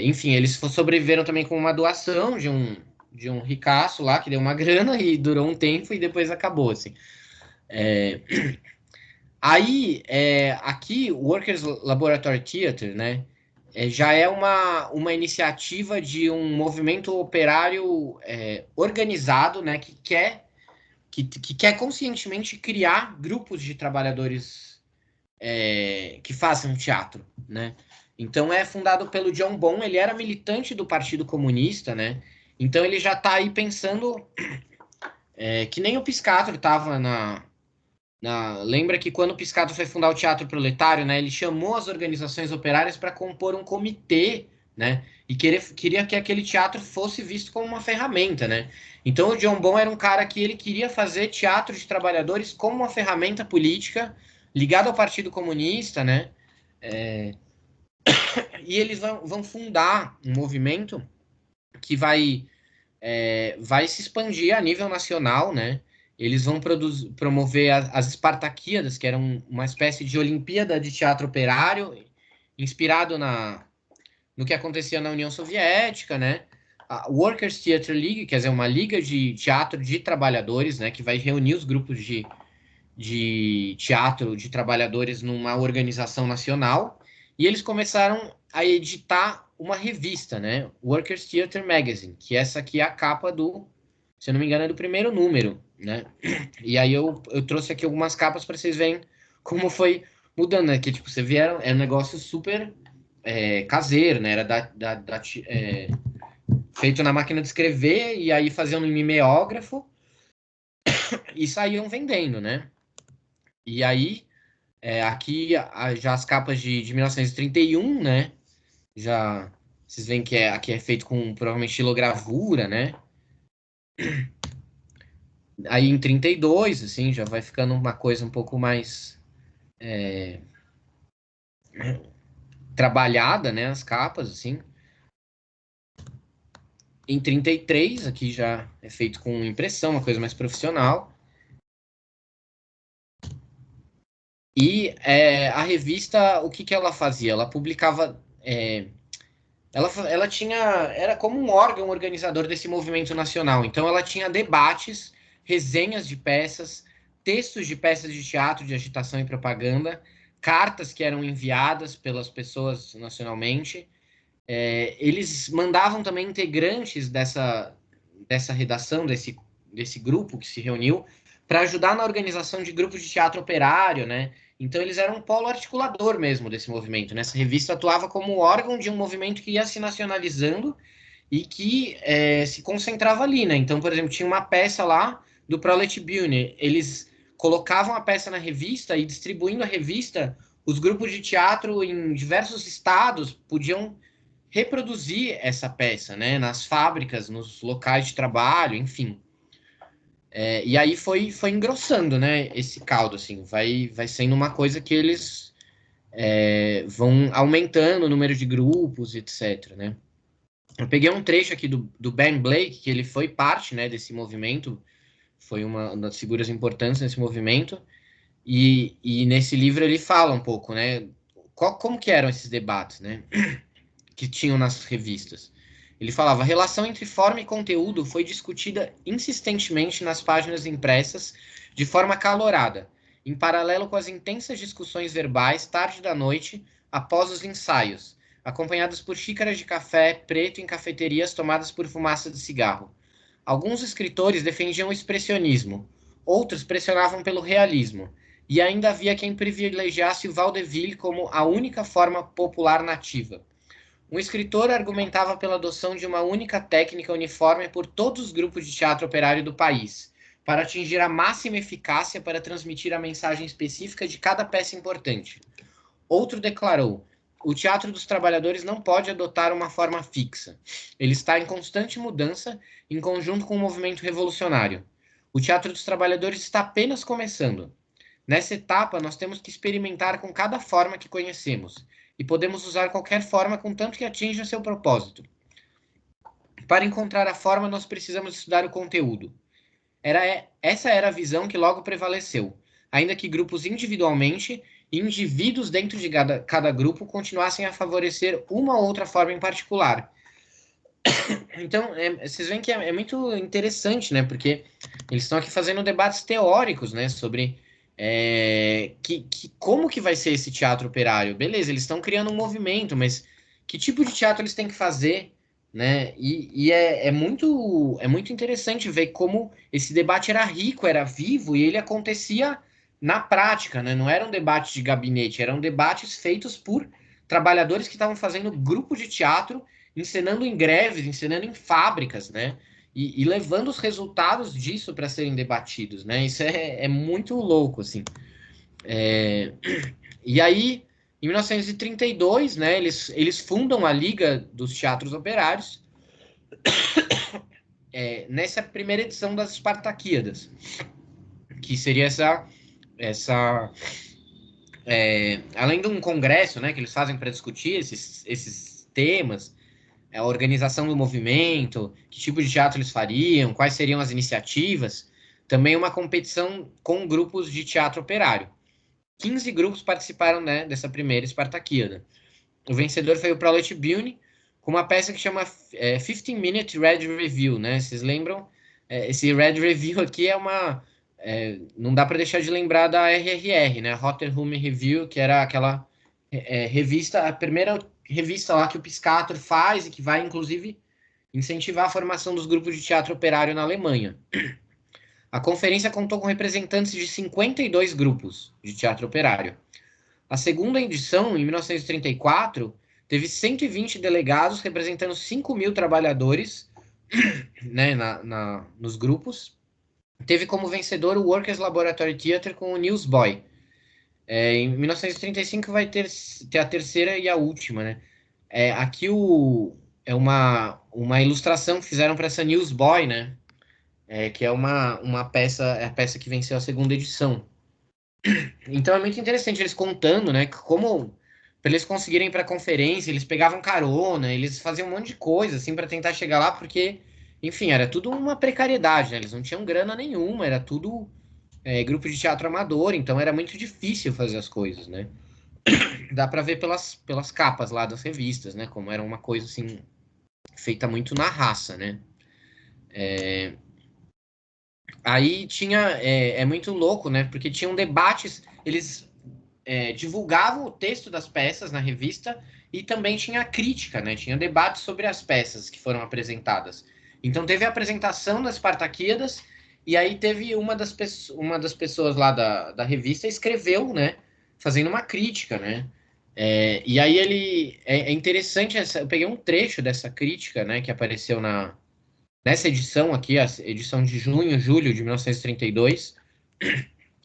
Enfim, eles sobreviveram também com uma doação de um ricaço lá, que deu uma grana e durou um tempo e depois acabou, assim. Aí, aqui, o Workers Laboratory Theatre, né? Já é uma iniciativa de um movimento operário organizado, né? Que quer conscientemente criar grupos de trabalhadores que façam teatro, né? Então é fundado pelo John Bon, ele era militante do Partido Comunista, né? Então ele já está aí pensando que nem o Piscator estava lembra que quando o Piscator foi fundar o Teatro Proletário, né? Ele chamou as organizações operárias para compor um comitê, né? E queria que aquele teatro fosse visto como uma ferramenta, né? Então o John Bon era um cara que ele queria fazer teatro de trabalhadores como uma ferramenta política ligada ao Partido Comunista, né? E eles vão fundar um movimento que vai se expandir a nível nacional, né? Eles vão promover as Espartaquíadas, que eram uma espécie de Olimpíada de teatro operário, inspirado no que acontecia na União Soviética, né? A Workers' Theatre League, quer dizer, uma liga de teatro de trabalhadores, né? Que vai reunir os grupos de teatro de trabalhadores numa organização nacional. E eles começaram a editar uma revista, né? Workers Theatre Magazine, que essa aqui é a capa se eu não me engano, é do primeiro número, né? E aí eu trouxe aqui algumas capas para vocês verem como foi mudando, né? Que tipo, você vê, é um negócio super caseiro, né? Era feito na máquina de escrever e aí faziam um mimeógrafo e saíam vendendo, né? E aí, aqui já as capas de 1931, né? Já vocês veem que aqui é feito com provavelmente estilogravura, né? Aí em 32, assim, já vai ficando uma coisa um pouco mais trabalhada, né? As capas, assim. Em 33, aqui já é feito com impressão, uma coisa mais profissional. E a revista, o que que ela fazia? Ela publicava. Ela tinha. Era como um órgão organizador desse movimento nacional. Então, ela tinha debates, resenhas de peças, textos de peças de teatro, de agitação e propaganda, cartas que eram enviadas pelas pessoas nacionalmente. Eles mandavam também integrantes dessa redação, desse grupo que se reuniu, para ajudar na organização de grupos de teatro operário, né? Então eles eram um polo articulador mesmo desse movimento. Nessa revista atuava como órgão de um movimento que ia se nacionalizando e que se concentrava ali, né? Então, por exemplo, tinha uma peça lá do Prolet Bühne. Eles colocavam a peça na revista e distribuindo a revista, os grupos de teatro em diversos estados podiam reproduzir essa peça, né, nas fábricas, nos locais de trabalho, enfim. E aí foi engrossando, né, esse caldo, assim, vai sendo uma coisa que eles vão aumentando o número de grupos, etc, né. Eu peguei um trecho aqui do Ben Blake, que ele foi parte, né, desse movimento, foi uma das figuras importantes nesse movimento, e nesse livro ele fala um pouco, né, como que eram esses debates, né, que tinham nas revistas. Ele falava: a relação entre forma e conteúdo foi discutida insistentemente nas páginas impressas de forma calorada, em paralelo com as intensas discussões verbais tarde da noite após os ensaios, acompanhadas por xícaras de café preto em cafeterias tomadas por fumaça de cigarro. Alguns escritores defendiam o expressionismo, outros pressionavam pelo realismo, e ainda havia quem privilegiasse o vaudeville como a única forma popular nativa. Um escritor argumentava pela adoção de uma única técnica uniforme por todos os grupos de teatro operário do país, para atingir a máxima eficácia para transmitir a mensagem específica de cada peça importante. Outro declarou: o teatro dos trabalhadores não pode adotar uma forma fixa. Ele está em constante mudança, em conjunto com o movimento revolucionário. O teatro dos trabalhadores está apenas começando. Nessa etapa, nós temos que experimentar com cada forma que conhecemos, e podemos usar qualquer forma contanto que atinja seu propósito. Para encontrar a forma, nós precisamos estudar o conteúdo. Essa era a visão que logo prevaleceu, ainda que grupos individualmente e indivíduos dentro de cada grupo continuassem a favorecer uma ou outra forma em particular. Então, vocês veem que é muito interessante, né? Porque eles estão aqui fazendo debates teóricos, né? Sobre como que vai ser esse teatro operário. Beleza, eles estão criando um movimento, mas que tipo de teatro eles têm que fazer, né? É muito interessante ver como esse debate era rico, era vivo e ele acontecia na prática, né? Não era um debate de gabinete, eram debates feitos por trabalhadores que estavam fazendo grupo de teatro, encenando em greves, encenando em fábricas, né? E levando os resultados disso para serem debatidos, né? Isso é muito louco, assim. É, e aí, em 1932, né, eles fundam a Liga dos Teatros Operários, nessa primeira edição das Espartaquíadas, que seria além de um congresso, né, que eles fazem para discutir esses temas, a organização do movimento, que tipo de teatro eles fariam, quais seriam as iniciativas, também uma competição com grupos de teatro operário. 15 grupos participaram, né, dessa primeira Espartaquíada. O vencedor foi o Prolet Bühne, com uma peça que chama 15 Minute Red Review, né? Vocês lembram? Esse Red Review aqui não dá para deixar de lembrar da RRR, né? Rotterdam Review, que era aquela revista, a primeira revista lá que o Piscator faz e que vai, inclusive, incentivar a formação dos grupos de teatro operário na Alemanha. A conferência contou com representantes de 52 grupos de teatro operário. A segunda edição, em 1934, teve 120 delegados representando 5.000 trabalhadores, né, nos grupos. Teve como vencedor o Workers' Laboratory Theatre com o Newsboy. Em 1935 vai ter a terceira e a última, né? Aqui é uma ilustração que fizeram para essa Newsboy, né? que é uma peça, é a peça que venceu a segunda edição. Então é muito interessante eles contando, né, como para eles conseguirem ir para a conferência, eles pegavam carona, eles faziam um monte de coisa assim para tentar chegar lá, porque, enfim, era tudo uma precariedade, né? Eles não tinham grana nenhuma, era tudo grupo de teatro amador, então era muito difícil fazer as coisas, né? Dá para ver pelas capas lá das revistas, né? Como era uma coisa assim feita muito na raça, né? Aí tinha é muito louco, né? Porque tinham debates, eles divulgavam o texto das peças na revista e também tinha crítica, né? Tinha debate sobre as peças que foram apresentadas. Então teve a apresentação das Spartaquíadas e aí teve uma das pessoas lá da revista escreveu, né? Fazendo uma crítica, né? E aí é interessante eu peguei um trecho dessa crítica, né? Que apareceu nessa edição aqui, a edição de junho, julho de 1932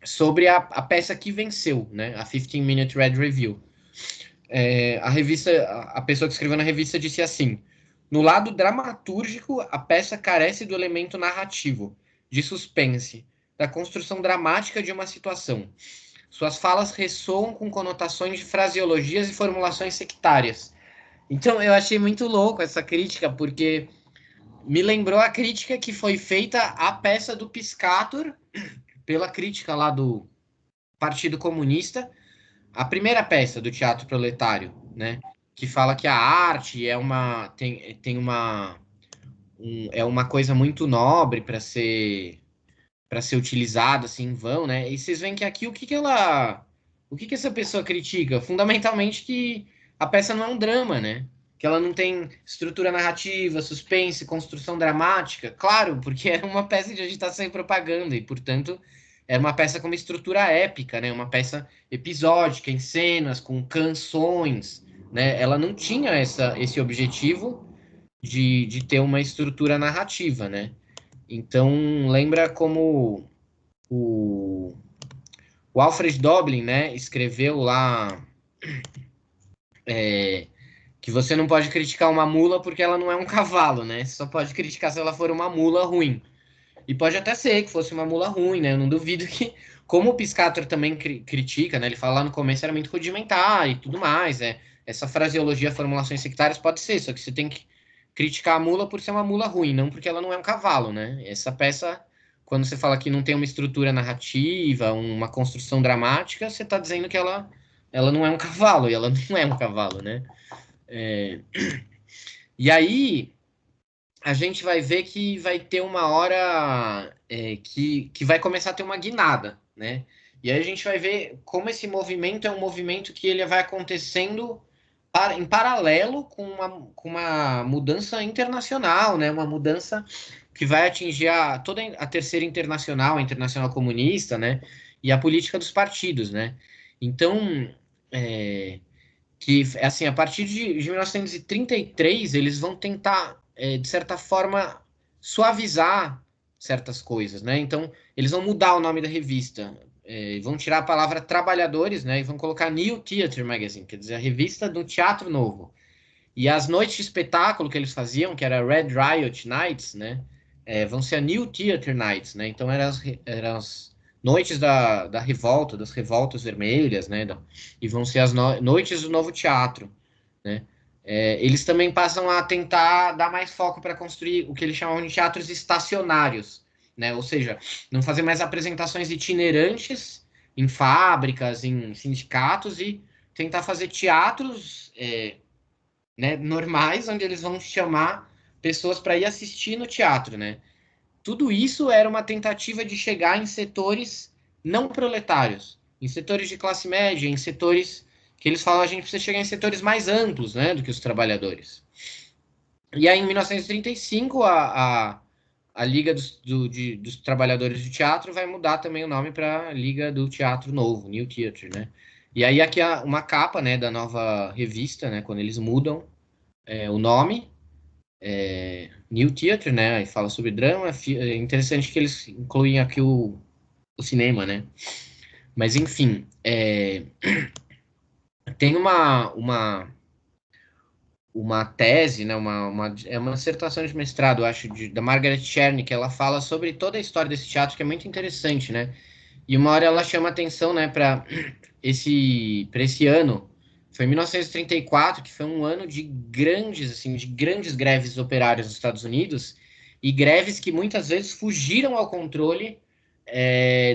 sobre a peça que venceu, né? A 15 Minute Red Review. A revista, a pessoa que escreveu na revista disse assim: no lado dramatúrgico, a peça carece do elemento narrativo, de suspense, da construção dramática de uma situação. Suas falas ressoam com conotações de fraseologias e formulações sectárias. Então, eu achei muito louco essa crítica, porque me lembrou a crítica que foi feita à peça do Piscator, pela crítica lá do Partido Comunista, a primeira peça do teatro proletário, né? Que fala que a arte tem é uma coisa muito nobre para ser utilizada assim em vão, né? E vocês veem que aqui o que essa pessoa critica? Fundamentalmente que a peça não é um drama, né? Que ela não tem estrutura narrativa, suspense, construção dramática. Claro, porque era uma peça de agitação e propaganda e, portanto, era uma peça com uma estrutura épica, né? Uma peça episódica, em cenas, com canções, né? Ela não tinha esse objetivo de ter uma estrutura narrativa, né? Então, lembra como o, o Alfred Doblin, né, escreveu lá que você não pode criticar uma mula porque ela não é um cavalo, né? Você só pode criticar se ela for uma mula ruim. E pode até ser que fosse uma mula ruim, né? Eu não duvido que, como o Piscator também critica, né? Ele fala lá no começo era muito rudimentar e tudo mais, essa fraseologia, formulações sectárias pode ser, só que você tem que criticar a mula por ser uma mula ruim, não porque ela não é um cavalo, né? Essa peça, quando você fala que não tem uma estrutura narrativa, uma construção dramática, você está dizendo que ela não é um cavalo, e ela não é um cavalo, né? É, E aí a gente vai ver que vai ter uma hora que vai começar a ter uma guinada, né? E aí a gente vai ver como esse movimento é um movimento que ele vai acontecendo em paralelo com uma mudança internacional, né? Uma mudança que vai atingir toda a terceira internacional, a internacional comunista, né? E a política dos partidos, né? Então, é, que assim, a partir de 1933 eles vão tentar, de certa forma, suavizar certas coisas, né? Então, eles vão mudar o nome da revista, vão tirar a palavra trabalhadores, né? E vão colocar New Theatre Magazine, quer dizer, a revista do Teatro Novo. E as noites de espetáculo que eles faziam, que era Red Riot Nights, né? Vão ser a New Theatre Nights, né? Então eram as noites da revolta, das revoltas vermelhas, né? E vão ser as noites do novo teatro, né? Eles também passam a tentar dar mais foco para construir o que eles chamam de teatros estacionários, né? Ou seja, não fazer mais apresentações itinerantes em fábricas, em sindicatos e tentar fazer teatros né, normais, onde eles vão chamar pessoas para ir assistir no teatro, né? Tudo isso era uma tentativa de chegar em setores não proletários, em setores de classe média, em setores que eles falam a gente precisa chegar em setores mais amplos, né, do que os trabalhadores. E aí, em 1935, a Liga dos Trabalhadores de Teatro vai mudar também o nome para Liga do Teatro Novo, New Theatre, né? E aí aqui uma capa, né, da nova revista, né, quando eles mudam o nome, New Theatre, né? E fala sobre drama. É interessante que eles incluem aqui o cinema, né? Mas enfim, tem uma tese, né, é uma dissertação de mestrado, eu acho, da Margaret Cherny, que ela fala sobre toda a história desse teatro, que é muito interessante, né? E uma hora ela chama atenção, né, para esse ano, foi 1934, que foi um ano de grandes, assim, de grandes greves operárias nos Estados Unidos, e greves que muitas vezes fugiram ao controle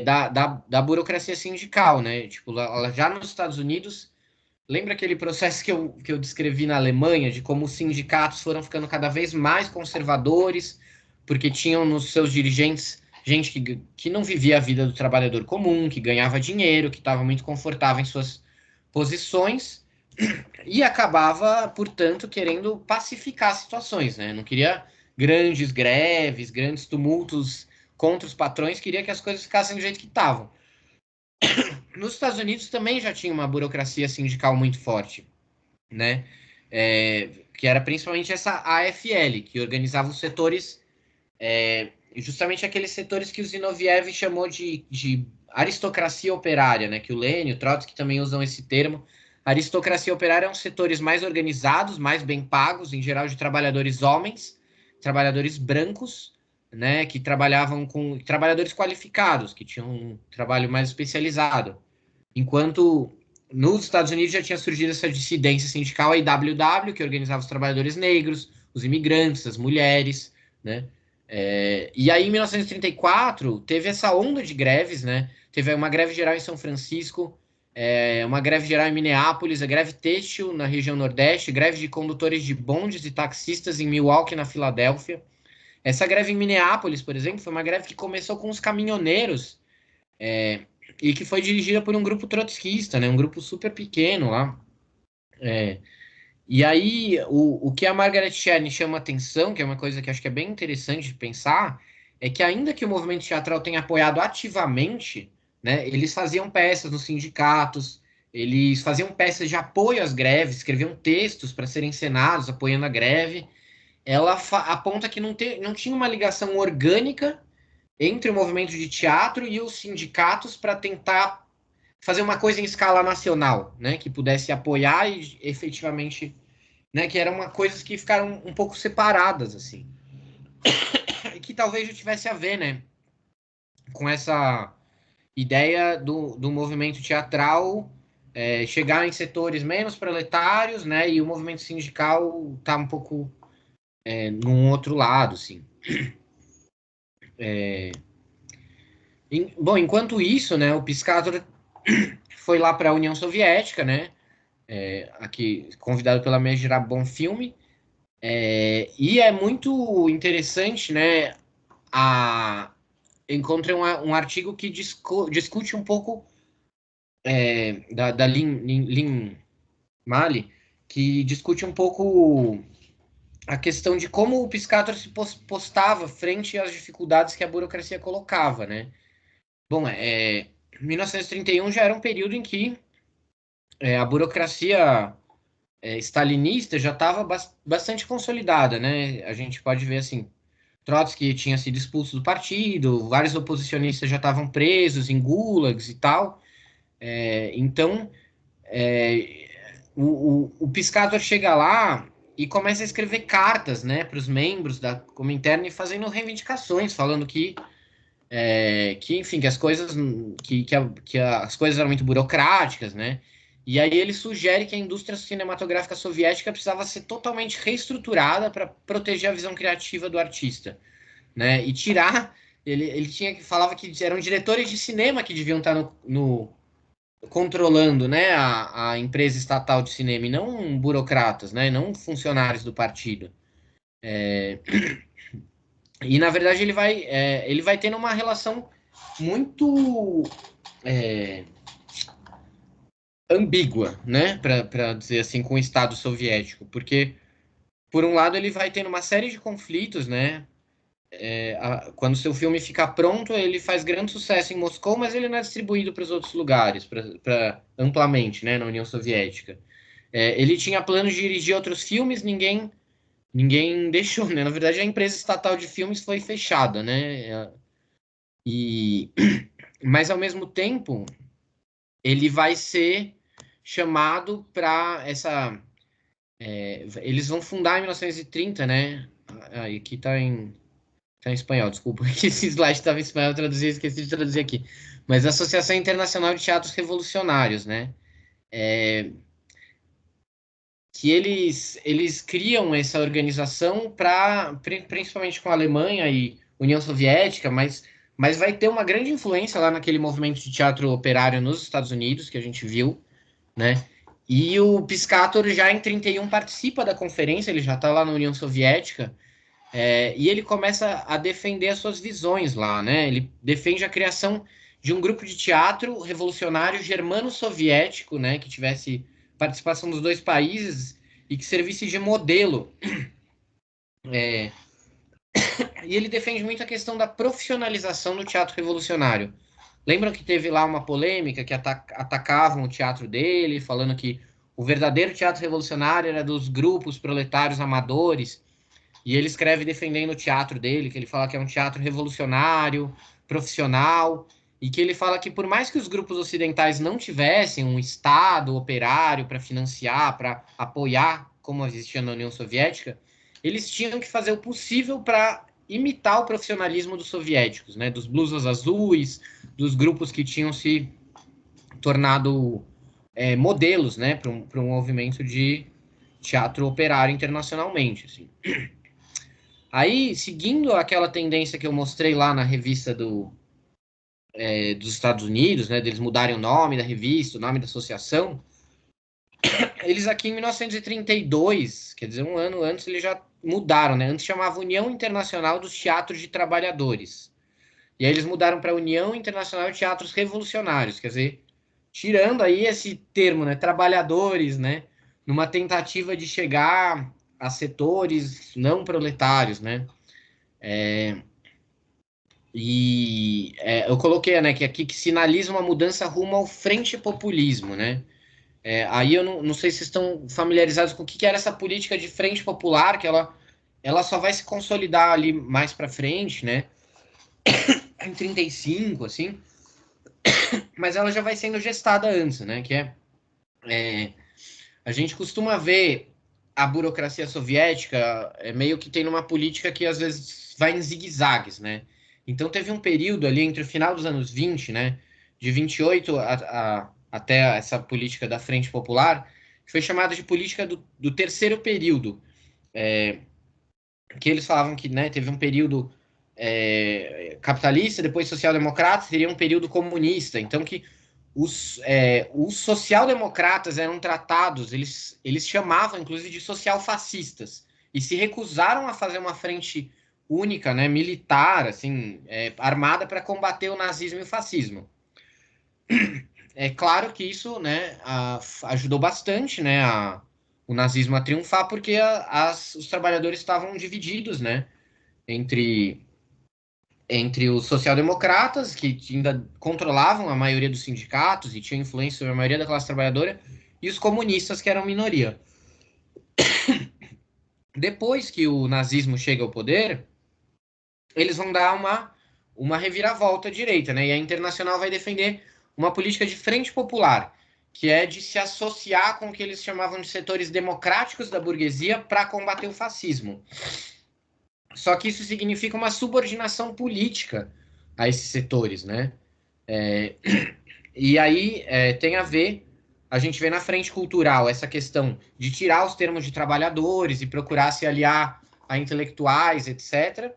da burocracia sindical, né? Tipo, já nos Estados Unidos, lembra aquele processo que eu descrevi na Alemanha, de como os sindicatos foram ficando cada vez mais conservadores, porque tinham nos seus dirigentes gente que não vivia a vida do trabalhador comum, que ganhava dinheiro, que estava muito confortável em suas posições e acabava, portanto, querendo pacificar situações, né? Não queria grandes greves, grandes tumultos contra os patrões, queria que as coisas ficassem do jeito que estavam. Nos Estados Unidos também já tinha uma burocracia sindical muito forte, né? Que era principalmente essa AFL, que organizava os setores, justamente aqueles setores que o Zinoviev chamou de aristocracia operária, né? Que o Lenin e o Trotsky também usam esse termo. Aristocracia operária são setores mais organizados, mais bem pagos, em geral de trabalhadores homens, trabalhadores brancos, né? Que trabalhavam com trabalhadores qualificados, que tinham um trabalho mais especializado. Enquanto nos Estados Unidos já tinha surgido essa dissidência sindical, a IWW, que organizava os trabalhadores negros, os imigrantes, as mulheres, né? E aí, em 1934, teve essa onda de greves, né? Teve uma greve geral em São Francisco, uma greve geral em Minneapolis, a greve têxtil na região Nordeste, greve de condutores de bondes e taxistas em Milwaukee, na Filadélfia. Essa greve em Minneapolis, por exemplo, foi uma greve que começou com os caminhoneiros, e que foi dirigida por um grupo trotskista, né? Um grupo super pequeno lá. É, e aí, o que a Margaret Cheney chama atenção, que é uma coisa que acho que é bem interessante de pensar, é que ainda que o movimento teatral tenha apoiado ativamente, né, eles faziam peças nos sindicatos, eles faziam peças de apoio às greves, escreviam textos para serem encenados, apoiando a greve. Ela aponta que não tinha uma ligação orgânica entre o movimento de teatro e os sindicatos para tentar fazer uma coisa em escala nacional, né, que pudesse apoiar e efetivamente, né, que eram uma coisas que ficaram um pouco separadas assim, e que talvez já tivesse a ver, né, com essa ideia do movimento teatral chegar em setores menos proletários, né, e o movimento sindical tá um pouco num outro lado, assim. Bom, enquanto isso, né, o Piscator foi lá para a União Soviética, né, aqui convidado pela Megira Bom Filme. E é muito interessante, né? Encontrei um artigo que discute um pouco da Lin Mali, que discute um pouco a questão de como o Piscator se postava frente às dificuldades que a burocracia colocava, né? Bom, 1931 já era um período em que a burocracia stalinista já estava bastante consolidada, né? A gente pode ver assim, Trotsky tinha sido expulso do partido, vários oposicionistas já estavam presos em gulags e tal. Então, o Piscator chega lá e começa a escrever cartas, né, para os membros da Comintern fazendo reivindicações, falando que enfim, que as coisas que as coisas eram muito burocráticas, né? E aí ele sugere que a indústria cinematográfica soviética precisava ser totalmente reestruturada para proteger a visão criativa do artista, né? E tirar ele tinha que falava que eram diretores de cinema que deviam estar controlando, né, a empresa estatal de cinema e não burocratas, né, não funcionários do partido. E na verdade ele vai tendo uma relação muito ambígua, né, para dizer assim, com o Estado soviético, porque por um lado ele vai tendo uma série de conflitos, né, quando seu filme fica pronto, ele faz grande sucesso em Moscou, mas ele não é distribuído para os outros lugares, amplamente, né, na União Soviética. Ele tinha planos de dirigir outros filmes, ninguém deixou, né? Na verdade, a empresa estatal de filmes foi fechada, né? E, mas ao mesmo tempo, ele vai ser chamado para Eles vão fundar em 1930, né? Aqui tá em espanhol, desculpa, que esse slide estava em espanhol, eu traduzi, esqueci de traduzir aqui. Mas a Associação Internacional de Teatros Revolucionários, né? Que eles criam essa organização principalmente com a Alemanha e União Soviética, mas vai ter uma grande influência lá naquele movimento de teatro operário nos Estados Unidos, que a gente viu, né? E o Piscator já em 31 participa da conferência, ele já está lá na União Soviética, e ele começa a defender as suas visões lá, né? Ele defende a criação de um grupo de teatro revolucionário germano-soviético, né? Que tivesse participação dos dois países e que servisse de modelo. E ele defende muito a questão da profissionalização do teatro revolucionário. Lembram que teve lá uma polêmica que atacavam o teatro dele, falando que o verdadeiro teatro revolucionário era dos grupos proletários amadores. E ele escreve defendendo o teatro dele, que ele fala que é um teatro revolucionário, profissional, e que ele fala que por mais que os grupos ocidentais não tivessem um Estado operário para financiar, para apoiar, como existia na União Soviética, eles tinham que fazer o possível para imitar o profissionalismo dos soviéticos, né? Dos blusas azuis, dos grupos que tinham se tornado modelos, né? Para um movimento de teatro operário internacionalmente, assim. Aí, seguindo aquela tendência que eu mostrei lá na revista dos Estados Unidos, né, deles mudarem o nome da revista, o nome da associação, eles aqui em 1932, quer dizer, um ano antes, eles já mudaram, né? Antes chamava União Internacional dos Teatros de Trabalhadores. E aí eles mudaram para União Internacional de Teatros Revolucionários, quer dizer, tirando aí esse termo, né, trabalhadores, né, numa tentativa de chegar a setores não proletários, né? Eu coloquei, né, que aqui que sinaliza uma mudança rumo ao frente populismo, né? Aí eu não sei se vocês estão familiarizados com o que era essa política de frente popular, que ela só vai se consolidar ali mais para frente, né? Em 35, assim, mas ela já vai sendo gestada antes, né? É, a gente costuma ver a burocracia soviética meio que tem uma política que às vezes vai em zigue-zagues, né? Então teve um período ali entre o final dos anos 20, né? De 28 até essa política da Frente Popular, que foi chamada de política do terceiro período, que eles falavam que, né, teve um período capitalista, depois social-democrata, teria um período comunista. Então que os social-democratas eram tratados, eles chamavam inclusive de social-fascistas, e se recusaram a fazer uma frente única, né, militar, assim, armada para combater o nazismo e o fascismo. É claro que isso, né, ajudou bastante, né, o nazismo a triunfar, porque os trabalhadores estavam divididos, né, entre os social-democratas, que ainda controlavam a maioria dos sindicatos e tinham influência sobre a maioria da classe trabalhadora, e os comunistas, que eram minoria. Depois que o nazismo chega ao poder, eles vão dar uma reviravolta à direita, né? E a Internacional vai defender uma política de frente popular, que é de se associar com o que eles chamavam de setores democráticos da burguesia para combater o fascismo. Só que isso significa uma subordinação política a esses setores, né? E aí tem a ver, a gente vê na frente cultural essa questão de tirar os termos de trabalhadores e procurar se aliar a intelectuais, etc.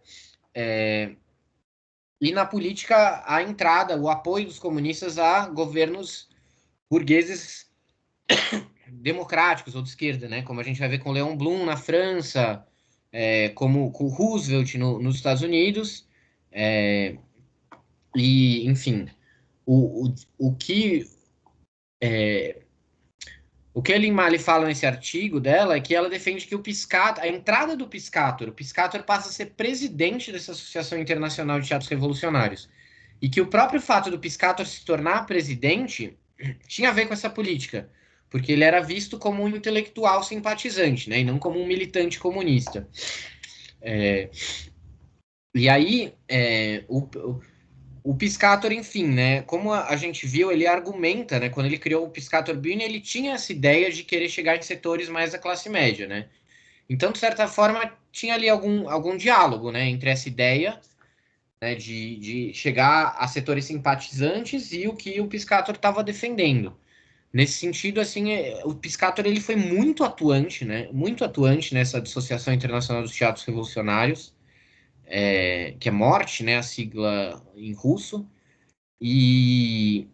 E na política, a entrada, o apoio dos comunistas a governos burgueses democráticos ou de esquerda, né? Como a gente vai ver com Leon Blum na França, como com Roosevelt nos Estados Unidos, e enfim, o, o, o que o que a Lin Mali fala nesse artigo dela é que ela defende que a entrada do Piscator, o Piscator passa a ser presidente dessa Associação Internacional de Teatros Revolucionários, e que o próprio fato do Piscator se tornar presidente tinha a ver com essa política, porque ele era visto como um intelectual simpatizante, né, e não como um militante comunista. E aí, o Piscator, enfim, né? Como a gente viu, ele argumenta, né? Quando ele criou o Piscator Building, ele tinha essa ideia de querer chegar em setores mais da classe média, né? Então, de certa forma, tinha ali algum diálogo, né? Entre essa ideia, né, de chegar a setores simpatizantes e o que o Piscator estava defendendo. Nesse sentido, assim, o Piscator ele foi muito atuante, né? Muito atuante nessa Dissociação Internacional dos Teatros Revolucionários, que é MORT, né? A sigla em russo. E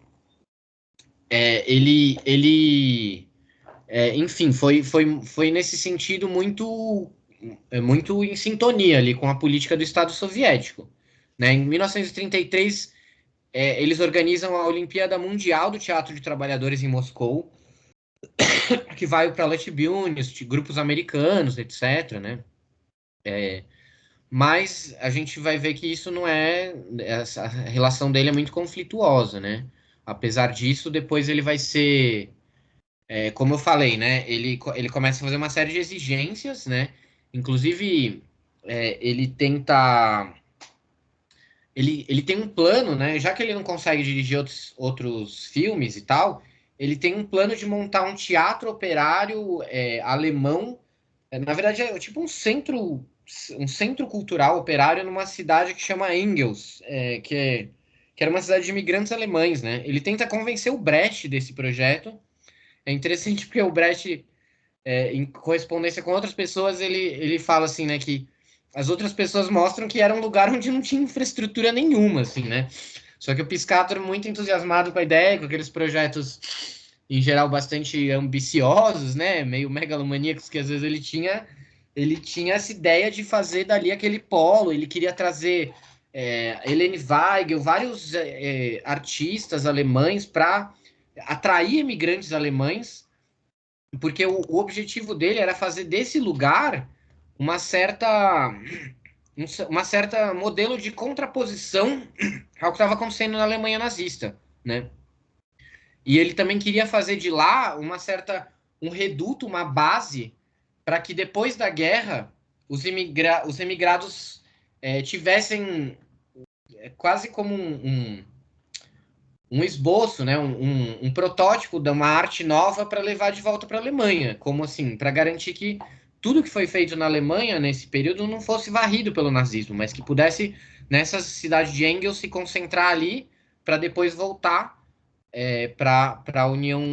enfim, foi nesse sentido muito em sintonia ali com a política do Estado Soviético. Né? Em 1933, eles organizam a Olimpíada Mundial do Teatro de Trabalhadores em Moscou, que vai para Letbiunis, grupos americanos, etc. Né? Mas a gente vai ver que isso não é. Essa relação dele é muito conflituosa, né? Apesar disso, depois ele vai ser. Como eu falei, né? Ele começa a fazer uma série de exigências, né? Inclusive, ele tenta. Ele tem um plano, né? Já que ele não consegue dirigir outros filmes e tal, ele tem um plano de montar um teatro operário alemão. Na verdade, é tipo um centro cultural operário numa cidade que chama Engels, que era uma cidade de imigrantes alemães, né? Ele tenta convencer o Brecht desse projeto. É interessante porque o Brecht, em correspondência com outras pessoas, ele fala assim, né, que as outras pessoas mostram que era um lugar onde não tinha infraestrutura nenhuma, assim, né? Só que o Piscator, muito entusiasmado com a ideia, com aqueles projetos, em geral, bastante ambiciosos, né? Meio megalomaníacos que às vezes ele tinha essa ideia de fazer dali aquele polo, ele queria trazer Helene Weigel, vários artistas alemães para atrair imigrantes alemães, porque o objetivo dele era fazer desse lugar uma certa, uma certa modelo de contraposição ao que estava acontecendo na Alemanha nazista, né? E ele também queria fazer de lá um reduto, uma base, para que depois da guerra os emigrados tivessem quase como um esboço, né? Um protótipo de uma arte nova para levar de volta para a Alemanha, como assim, para garantir que tudo que foi feito na Alemanha nesse período não fosse varrido pelo nazismo, mas que pudesse, nessa cidade de Engels, se concentrar ali para depois voltar para a União,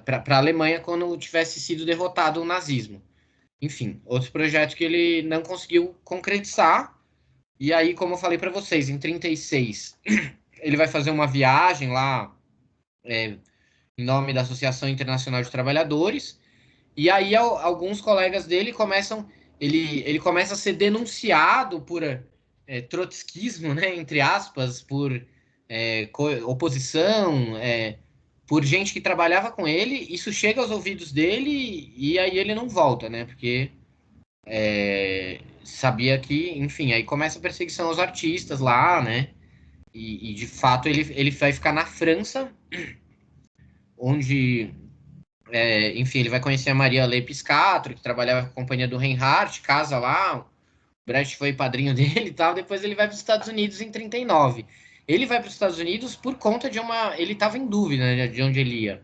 para a Alemanha quando tivesse sido derrotado o nazismo. Enfim, outro projeto que ele não conseguiu concretizar. E aí, como eu falei para vocês, em 36 ele vai fazer uma viagem lá em nome da Associação Internacional de Trabalhadores. E aí alguns colegas dele começam, ele começa a ser denunciado por trotskismo, né, entre aspas, por oposição, por gente que trabalhava com ele. Isso chega aos ouvidos dele e aí ele não volta, né, porque sabia que, enfim, aí começa a perseguição aos artistas lá, né, e de fato ele vai ficar na França, onde enfim, ele vai conhecer a Maria Leigh Piscator, que trabalhava com a companhia do Reinhardt, casa lá, o Brecht foi padrinho dele e tal, depois ele vai para os Estados Unidos em 39. Ele vai para os Estados Unidos por conta de uma... Ele estava em dúvida, né, de onde ele ia.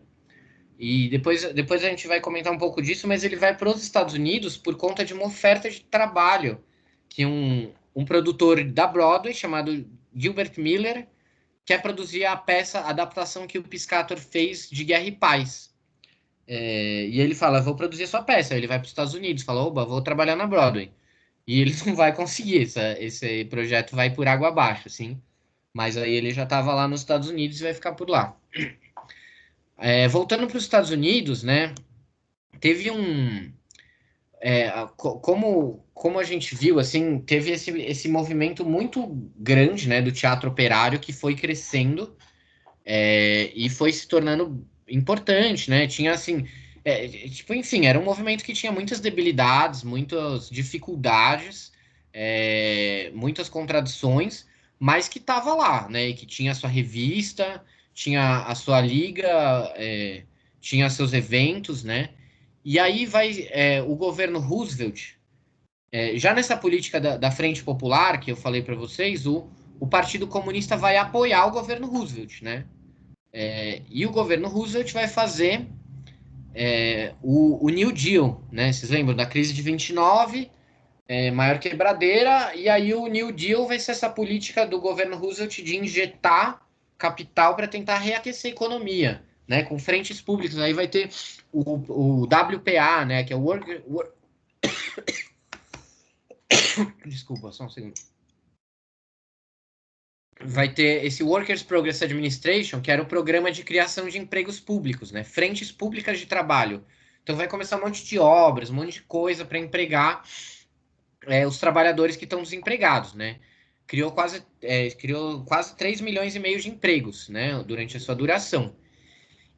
E depois a gente vai comentar um pouco disso, mas ele vai para os Estados Unidos por conta de uma oferta de trabalho que um produtor da Broadway, chamado Gilbert Miller, quer produzir a peça, a adaptação que o Piscator fez de Guerra e Paz. E ele fala, vou produzir sua peça. Ele vai para os Estados Unidos, fala, oba, vou trabalhar na Broadway. E ele não vai conseguir, esse projeto vai por água abaixo, assim. Mas aí ele já estava lá nos Estados Unidos e vai ficar por lá. Voltando para os Estados Unidos, né? Teve como a gente viu, assim, teve esse movimento muito grande, né, do teatro operário que foi crescendo e foi se tornando importante, né? Tinha assim, tipo, enfim, era um movimento que tinha muitas debilidades, muitas dificuldades, muitas contradições, mas que estava lá, né? E que tinha a sua revista, tinha a sua liga, tinha seus eventos, né? E aí vai o governo Roosevelt, já nessa política da Frente Popular que eu falei para vocês, o o Partido Comunista vai apoiar o governo Roosevelt, né? E o governo Roosevelt vai fazer o New Deal, né? Vocês lembram da crise de 29, maior quebradeira, e aí o New Deal vai ser essa política do governo Roosevelt de injetar capital para tentar reaquecer a economia, né? Com frentes públicas. Aí vai ter o WPA, né? Que é o Desculpa, só um segundo. Vai ter esse Workers Progress Administration, que era o programa de criação de empregos públicos, né? Frentes públicas de trabalho. Então vai começar um monte de obras, um monte de coisa para empregar os trabalhadores que estão desempregados, né? Criou quase 3 milhões e meio de empregos, né? Durante a sua duração.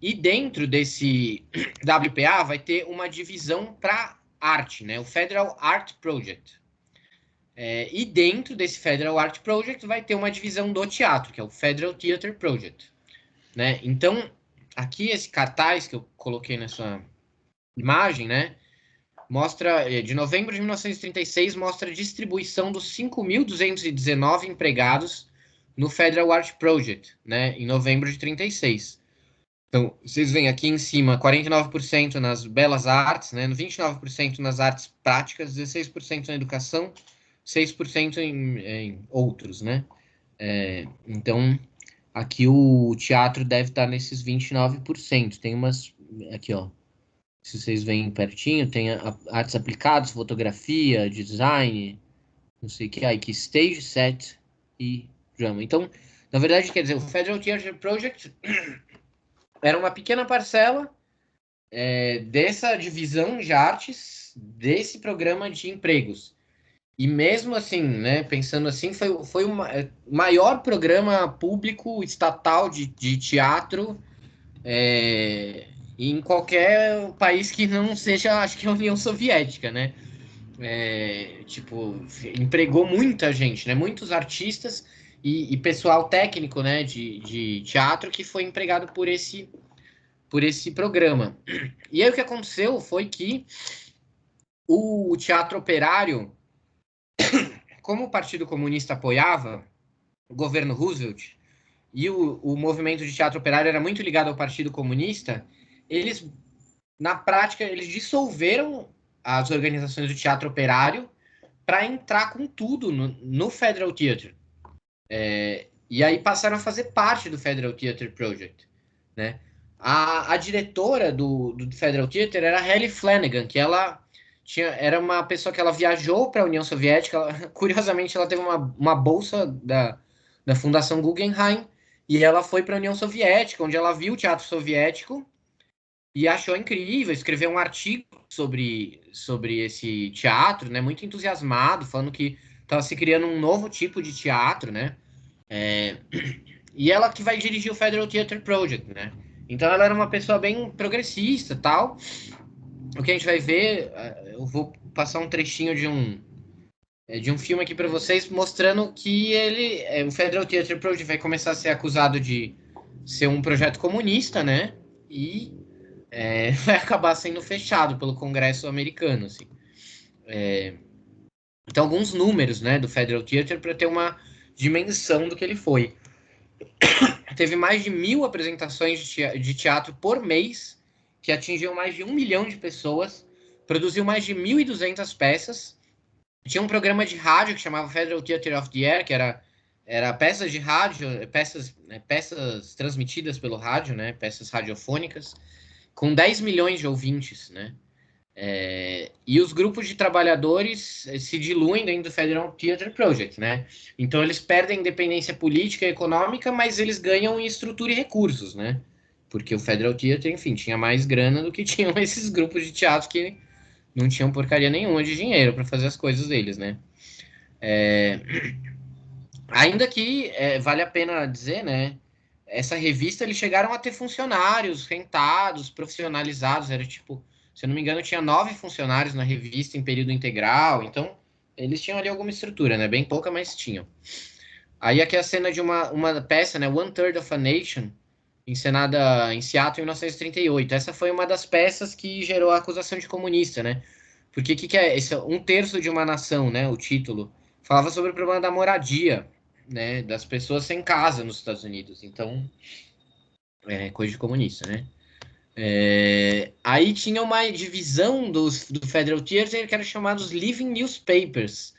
E dentro desse WPA vai ter uma divisão para arte, né? O Federal Art Project. E dentro desse Federal Art Project vai ter uma divisão do teatro, que é o Federal Theater Project, né? Então, aqui esse cartaz que eu coloquei nessa imagem, né? Mostra, de novembro de 1936, mostra a distribuição dos 5.219 empregados no Federal Art Project, né? Em novembro de 36. Então, vocês veem aqui em cima, 49% nas belas artes, né? 29% nas artes práticas, 16% na educação, 6% em outros, né? Então, aqui o teatro deve estar nesses 29%. Tem umas, aqui ó, se vocês veem pertinho, tem artes aplicadas, fotografia, design, não sei o que, aí que stage, set e drama. Então, na verdade, quer dizer, o Federal Theatre Project era uma pequena parcela dessa divisão de artes, desse programa de empregos. E mesmo assim, né, pensando assim, foi o maior programa público estatal de teatro em qualquer país que não seja, acho que a União Soviética, né? Tipo, empregou muita gente, né? Muitos artistas e pessoal técnico, né, de teatro que foi empregado por esse programa. E aí o que aconteceu foi que o teatro operário, como o Partido Comunista apoiava o governo Roosevelt e o movimento de teatro operário era muito ligado ao Partido Comunista, eles, na prática, eles dissolveram as organizações do teatro operário para entrar com tudo no Federal Theatre. E aí passaram a fazer parte do Federal Theatre Project, né? A diretora do Federal Theatre era a Hallie Flanagan, que ela era uma pessoa que ela viajou para a União Soviética. Curiosamente, ela teve uma bolsa da Fundação Guggenheim e ela foi para a União Soviética, onde ela viu o teatro soviético e achou incrível. Escreveu um artigo sobre esse teatro, né? Muito entusiasmado, falando que estava se criando um novo tipo de teatro, né? E ela que vai dirigir o Federal Theatre Project, né? Então ela era uma pessoa bem progressista, tal. O que a gente vai ver, eu vou passar um trechinho de um filme aqui para vocês, mostrando que o Federal Theatre Project vai começar a ser acusado de ser um projeto comunista, né? E vai acabar sendo fechado pelo Congresso americano, assim. Então, alguns números, né, do Federal Theatre para ter uma dimensão do que ele foi. Teve mais de 1.000 apresentações de teatro por mês, que atingiam mais de 1 milhão de pessoas, produziu mais de 1.200 peças. Tinha um programa de rádio que chamava Federal Theatre of the Air, que era peças de rádio, peças transmitidas pelo rádio, né, peças radiofônicas, com 10 milhões de ouvintes, né? E os grupos de trabalhadores se diluem dentro do Federal Theatre Project, né? Então eles perdem independência política e econômica, mas eles ganham em estrutura e recursos, né? Porque o Federal Theatre, enfim, tinha mais grana do que tinham esses grupos de teatro que não tinham porcaria nenhuma de dinheiro para fazer as coisas deles, né? Ainda que vale a pena dizer, né? Essa revista eles chegaram a ter funcionários rentados, profissionalizados, era tipo, se eu não me engano, tinha 9 funcionários na revista em período integral, então eles tinham ali alguma estrutura, né? Bem pouca, mas tinham. Aí aqui é a cena de uma peça, né? One Third of a Nation, encenada em Seattle em 1938. Essa foi uma das peças que gerou a acusação de comunista, né? Porque o que é? Esse, um terço de uma nação, né? O título falava sobre o problema da moradia. né, das pessoas sem casa nos Estados Unidos. Então, é coisa de comunista, né? Aí tinha uma divisão do Federal Theater que era chamados Living Newspapers,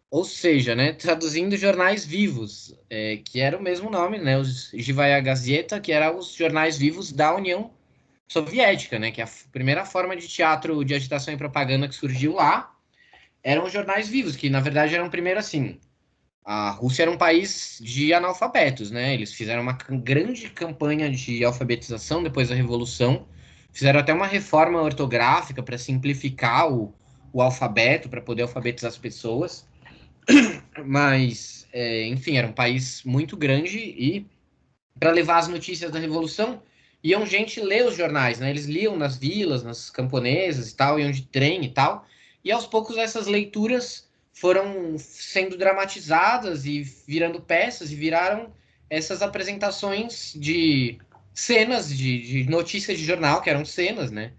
ou seja, né, traduzindo jornais vivos, que era o mesmo nome, né, os Живая Gazeta, que eram os jornais vivos da União Soviética, né, que é a primeira forma de teatro de agitação e propaganda que surgiu lá, eram os jornais vivos, que na verdade eram primeiro assim, a Rússia era um país de analfabetos, né, eles fizeram uma grande campanha de alfabetização depois da Revolução, fizeram até uma reforma ortográfica para simplificar o alfabeto, para poder alfabetizar as pessoas, mas, enfim, era um país muito grande e para levar as notícias da Revolução, iam gente ler os jornais, né? Eles liam nas vilas, nas camponesas e tal, iam de trem e tal. E aos poucos essas leituras foram sendo dramatizadas e virando peças e viraram essas apresentações de cenas de notícias de jornal, que eram cenas, né?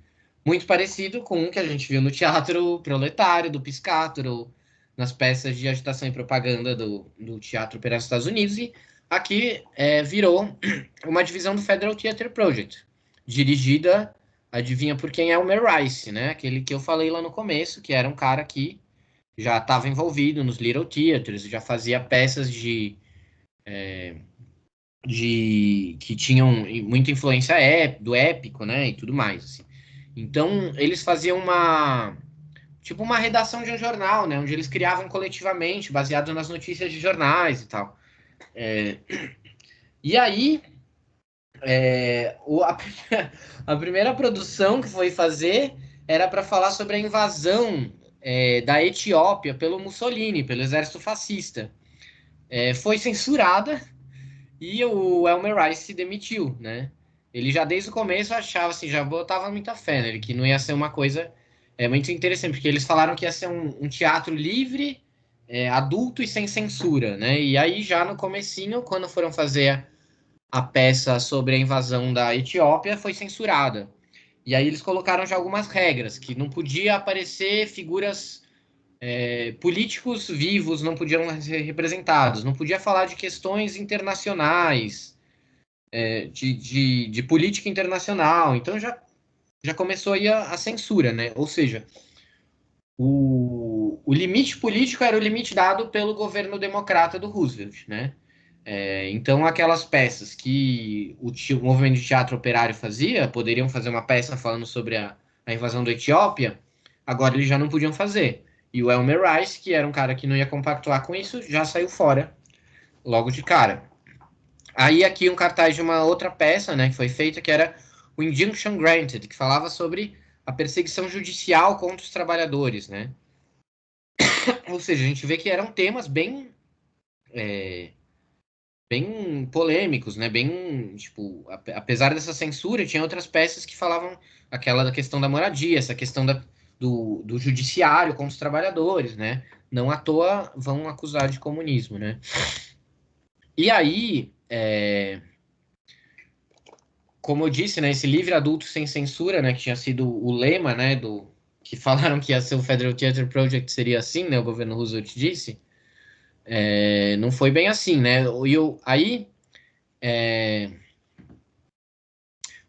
Muito parecido com o que a gente viu no teatro proletário, do Piscatoro, nas peças de agitação e propaganda do Teatro Operário dos Estados Unidos, e aqui virou uma divisão do Federal Theater Project, dirigida, adivinha por quem é o Mel Rice, né? Aquele que eu falei lá no começo, que era um cara que já estava envolvido nos Little Theaters, já fazia peças de que tinham muita influência do épico, né? E tudo mais. Assim. Então, eles faziam tipo uma redação de um jornal, né? Onde eles criavam coletivamente, baseado nas notícias de jornais e tal. E aí, a primeira produção que foi fazer era para falar sobre a invasão da Etiópia pelo Mussolini, pelo exército fascista. Foi censurada e o Elmer Rice se demitiu, né? Ele já desde o começo achava assim, já botava muita fé nele, que não ia ser uma coisa muito interessante, porque eles falaram que ia ser um teatro livre, adulto e sem censura, né? E aí já no comecinho, quando foram fazer a peça sobre a invasão da Etiópia foi censurada. E aí eles colocaram já algumas regras, que não podia aparecer figuras políticos vivos, não podiam ser representados, não podia falar de questões internacionais, de política internacional. Então já começou aí a censura, né? Ou seja, o limite político era o limite dado pelo governo democrata do Roosevelt, né? Então, aquelas peças que o movimento de teatro operário fazia, poderiam fazer uma peça falando sobre a invasão da Etiópia, agora eles já não podiam fazer. E o Elmer Rice, que era um cara que não ia compactuar com isso, já saiu fora logo de cara. Aí aqui um cartaz de uma outra peça, né, que foi feita, que era o Injunction Granted, que falava sobre a perseguição judicial contra os trabalhadores, né? Ou seja, a gente vê que eram temas bem polêmicos, né? Bem, tipo, apesar dessa censura, tinha outras peças que falavam aquela da questão da moradia, essa questão do judiciário com os trabalhadores, né? Não à toa vão acusar de comunismo, né? E aí, como eu disse, né? Esse livre adulto sem censura, né? Que tinha sido o lema, né? Que falaram que ia ser o Federal Theater Project seria assim, né? O governo Roosevelt disse. Não foi bem assim, né? Aí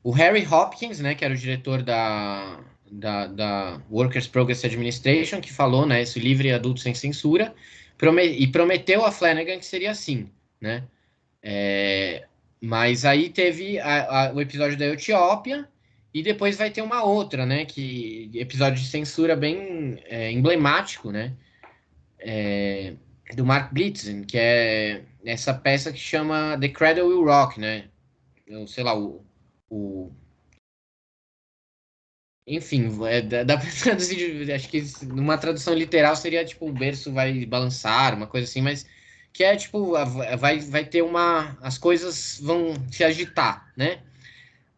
o Harry Hopkins, né, que era o diretor da Workers' Progress Administration, que falou, né, esse livre adulto sem censura, e prometeu a Flanagan que seria assim, né? Mas aí teve o episódio da Etiópia e depois vai ter uma outra, né, que episódio de censura bem emblemático, né, do Mark Blitzen, que é essa peça que chama The Cradle Will Rock, né? Sei lá, o enfim, dá pra traduzir, acho que numa tradução literal seria tipo o berço vai balançar, uma coisa assim, mas que é tipo, vai ter as coisas vão se agitar, né?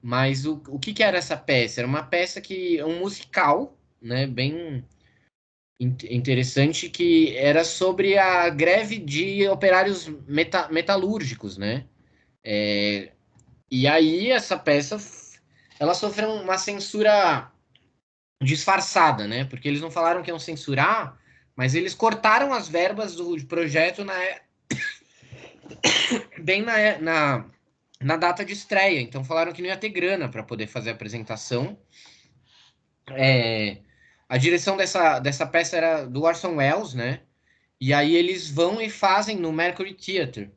Mas o que que era essa peça? Era uma peça que é um musical, né? Bem interessante, que era sobre a greve de operários metalúrgicos, né? E aí essa peça, ela sofreu uma censura disfarçada, né? Porque eles não falaram que iam censurar, mas eles cortaram as verbas do projeto bem na data de estreia. Então falaram que não ia ter grana para poder fazer a apresentação. A direção dessa peça era do Orson Welles, né? E aí eles vão e fazem no Mercury Theatre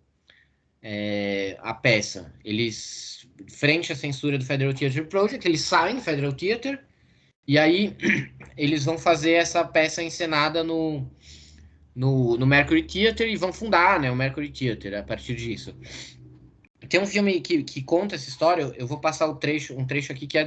a peça. Eles, frente à censura do Federal Theatre Project, eles saem do Federal Theatre e aí eles vão fazer essa peça encenada no Mercury Theatre e vão fundar, né, o Mercury Theatre a partir disso. Tem um filme que conta essa história, eu vou passar um trecho aqui que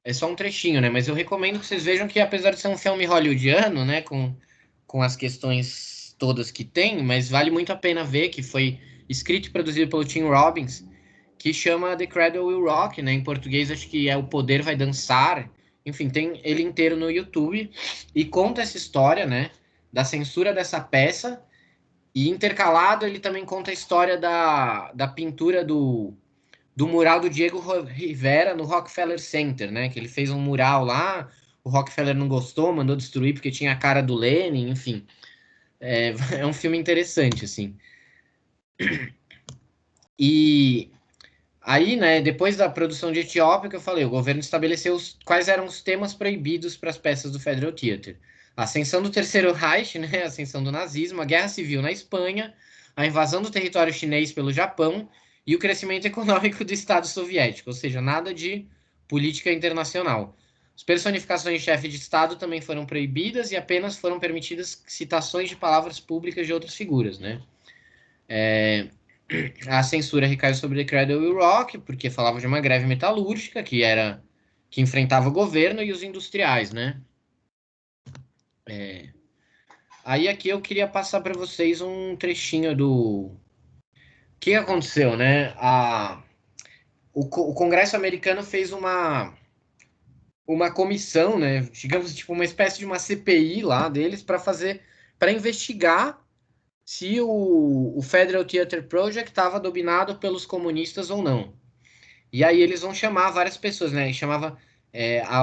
é só um trechinho, né? Mas eu recomendo que vocês vejam que, apesar de ser um filme hollywoodiano, né? Com as questões todas que tem, mas vale muito a pena ver, que foi escrito e produzido pelo Tim Robbins, que chama The Cradle Will Rock, né? Em português acho que é O Poder Vai Dançar. Enfim, tem ele inteiro no YouTube e conta essa história, né? Da censura dessa peça. E intercalado ele também conta a história da pintura do mural do Diego Rivera no Rockefeller Center, né? Que ele fez um mural lá, o Rockefeller não gostou, mandou destruir porque tinha a cara do Lenin, enfim. É um filme interessante, assim. E aí, né, depois da produção de Etiópia, que eu falei, o governo estabeleceu quais eram os temas proibidos para as peças do Federal Theatre. A ascensão do Terceiro Reich, né, a ascensão do nazismo, a guerra civil na Espanha, a invasão do território chinês pelo Japão e o crescimento econômico do Estado soviético, ou seja, nada de política internacional. As personificações de chefe de Estado também foram proibidas e apenas foram permitidas citações de palavras públicas de outras figuras, né? A censura recaiu sobre The Cradle Will Rock, porque falava de uma greve metalúrgica que enfrentava o governo e os industriais, né? Aí aqui eu queria passar para vocês um trechinho do que aconteceu, né? O Congresso americano fez uma comissão, né? Digamos, tipo, uma espécie de uma CPI lá deles para investigar se o Federal Theatre Project estava dominado pelos comunistas ou não. E aí eles vão chamar várias pessoas, né? E chamava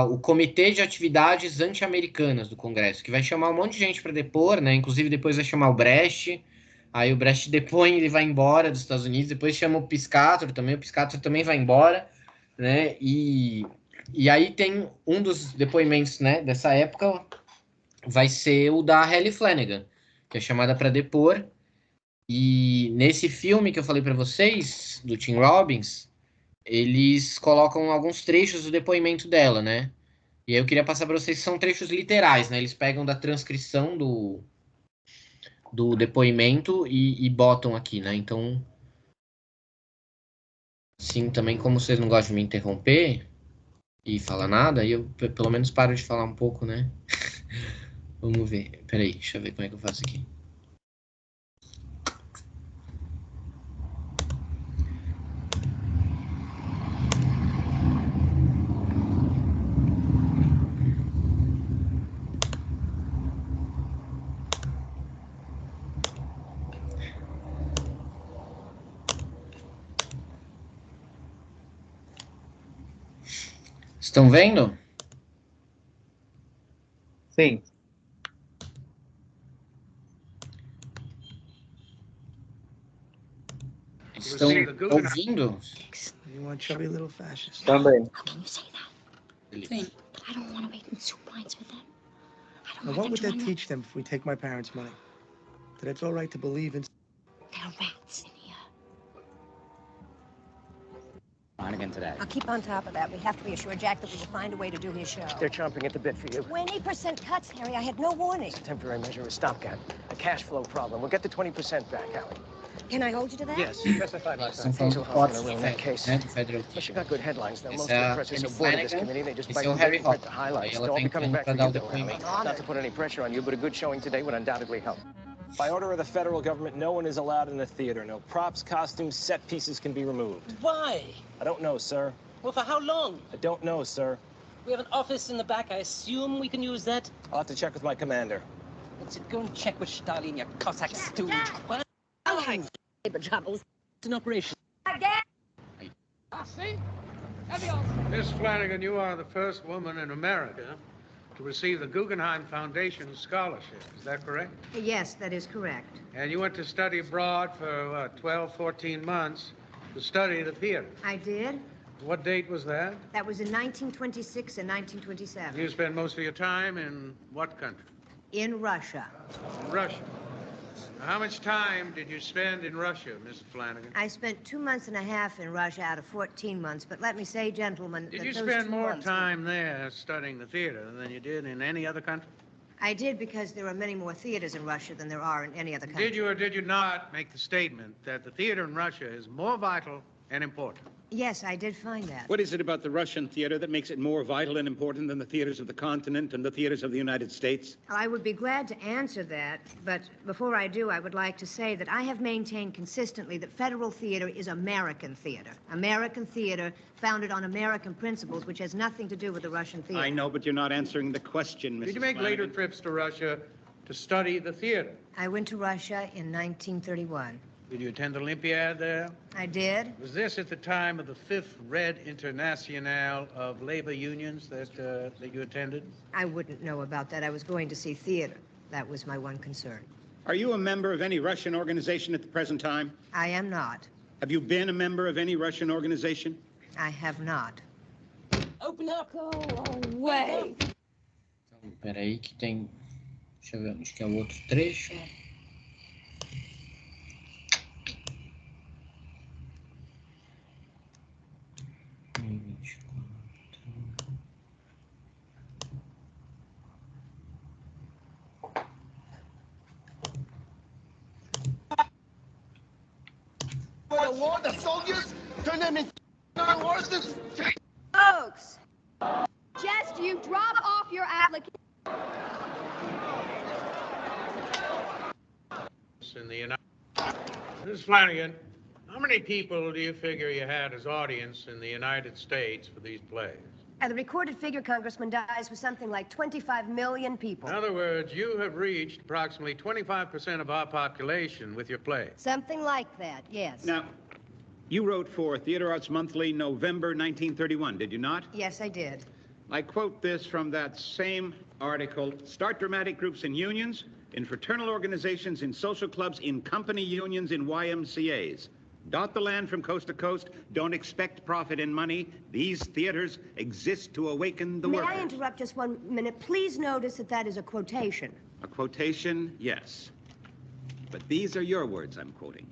o Comitê de Atividades Anti-Americanas do Congresso, que vai chamar um monte de gente para depor, né? Inclusive depois vai chamar o Brecht. Aí o Brecht depõe, ele vai embora dos Estados Unidos. Depois chama o Piscator também. O Piscator também vai embora, né? E aí tem um dos depoimentos, né? Dessa época vai ser o da Halle Flanagan, que é chamada para depor. E nesse filme que eu falei para vocês, do Tim Robbins, eles colocam alguns trechos do depoimento dela, né? E aí eu queria passar para vocês que são trechos literais, né? Eles pegam da transcrição do depoimento e botam aqui, né? Então, sim, também como vocês não gostam de me interromper e falar nada, aí eu pelo menos paro de falar um pouco, né? Vamos ver. Peraí, deixa eu ver como é que eu faço aqui. Estão vendo? Sim. Estão ouvindo? You want chubby little fascist? Também. How can you say that? Beleza. I don't want to wait in soup lines with them. I don't Now, want what them would to that run teach them if we take my parents' money? That it's all right to believe in. There are rats in here. On again today. I'll keep on top of that. We have to reassure Jack that we will find a way to do his show. They're chomping at the bit for you. 20% cuts, Harry. I had no warning. It's a temporary measure, a stopgap, a cash flow problem. We'll get the 20% back, Hallie. Can I hold you to that? Yes, you testified last Estão time. falando Hazel do Hoffman Potts, will ruin that case. né? Do Federal But she got good headlines, though. Most Esse of é the a press is Halle so bored of this Flanagan, committee, they just esse bite é o the Harry bullet and print the Hoffman. highlights. Aí ela They'll tá all be coming entrando back para for dar you, o though, Hallie. depoimento. Not to put any pressure on you, but a good showing today would undoubtedly help. By order of the federal government, no one is allowed in the theater. No props, costumes, set pieces can be removed. Why? I don't know, sir. Well, for how long? I don't know, sir. We have an office in the back. I assume we can use that. I'll have to check with my commander. Let's go and check with Stalin, you Cossack stooge. What? Paper troubles. It's an operation. Miss Flanagan, you are the first woman in America to receive the Guggenheim Foundation scholarship. Is that correct? Yes, that is correct. And you went to study abroad for, 12, 14 months to study the theater. I did. What date was that? That was in 1926 and 1927. You spent most of your time in what country? In Russia. In Russia. Now, how much time did you spend in Russia, Mrs. Flanagan? I spent 2 months and a half in Russia out of 14 months, but let me say, gentlemen, Did that you those spend 2 more months- time there studying the theater than you did in any other country? I did, because there are many more theaters in Russia than there are in any other country. Did you or did you not make the statement that the theater in Russia is more vital and important? Yes, I did find that. What is it about the Russian theater that makes it more vital and important than the theaters of the continent and the theaters of the United States? I would be glad to answer that, but before I do, I would like to say that I have maintained consistently that federal theater is American theater. American theater founded on American principles, which has nothing to do with the Russian theater. I know, but you're not answering the question, Mrs. Did you make Flanagan. later trips to Russia to study the theater? I went to Russia in 1931. Did you attend the Olympiad there? I did. Was this at the time of the 5th Red Internationale of Labor Unions that you attended? I wouldn't know about that. I was going to see theater. That was my one concern. Are you a member of any Russian organization at the present time? I am not. Have you been a member of any Russian organization? I have not. Open up. Go away. Então, peraí que tem... Deixa eu ver onde que é o outro trecho. The war, the soldiers, turn them into horses. Folks, just you drop off your application. In the United... Mrs. Flanagan, how many people do you figure you had as audience in the United States for these plays? The recorded figure, Congressman, dies with something like 25 million people. In other words, you have reached approximately 25% of our population with your play. Something like that, yes. Now, you wrote for Theater Arts Monthly, November 1931, did you not? Yes, I did. I quote this from that same article. Start dramatic groups in unions, in fraternal organizations, in social clubs, in company unions, in YMCAs. Dot the land from coast to coast. Don't expect profit in money. These theaters exist to awaken the May workers. I interrupt just 1 minute? Please notice that that is a quotation. A quotation, yes. But these are your words I'm quoting.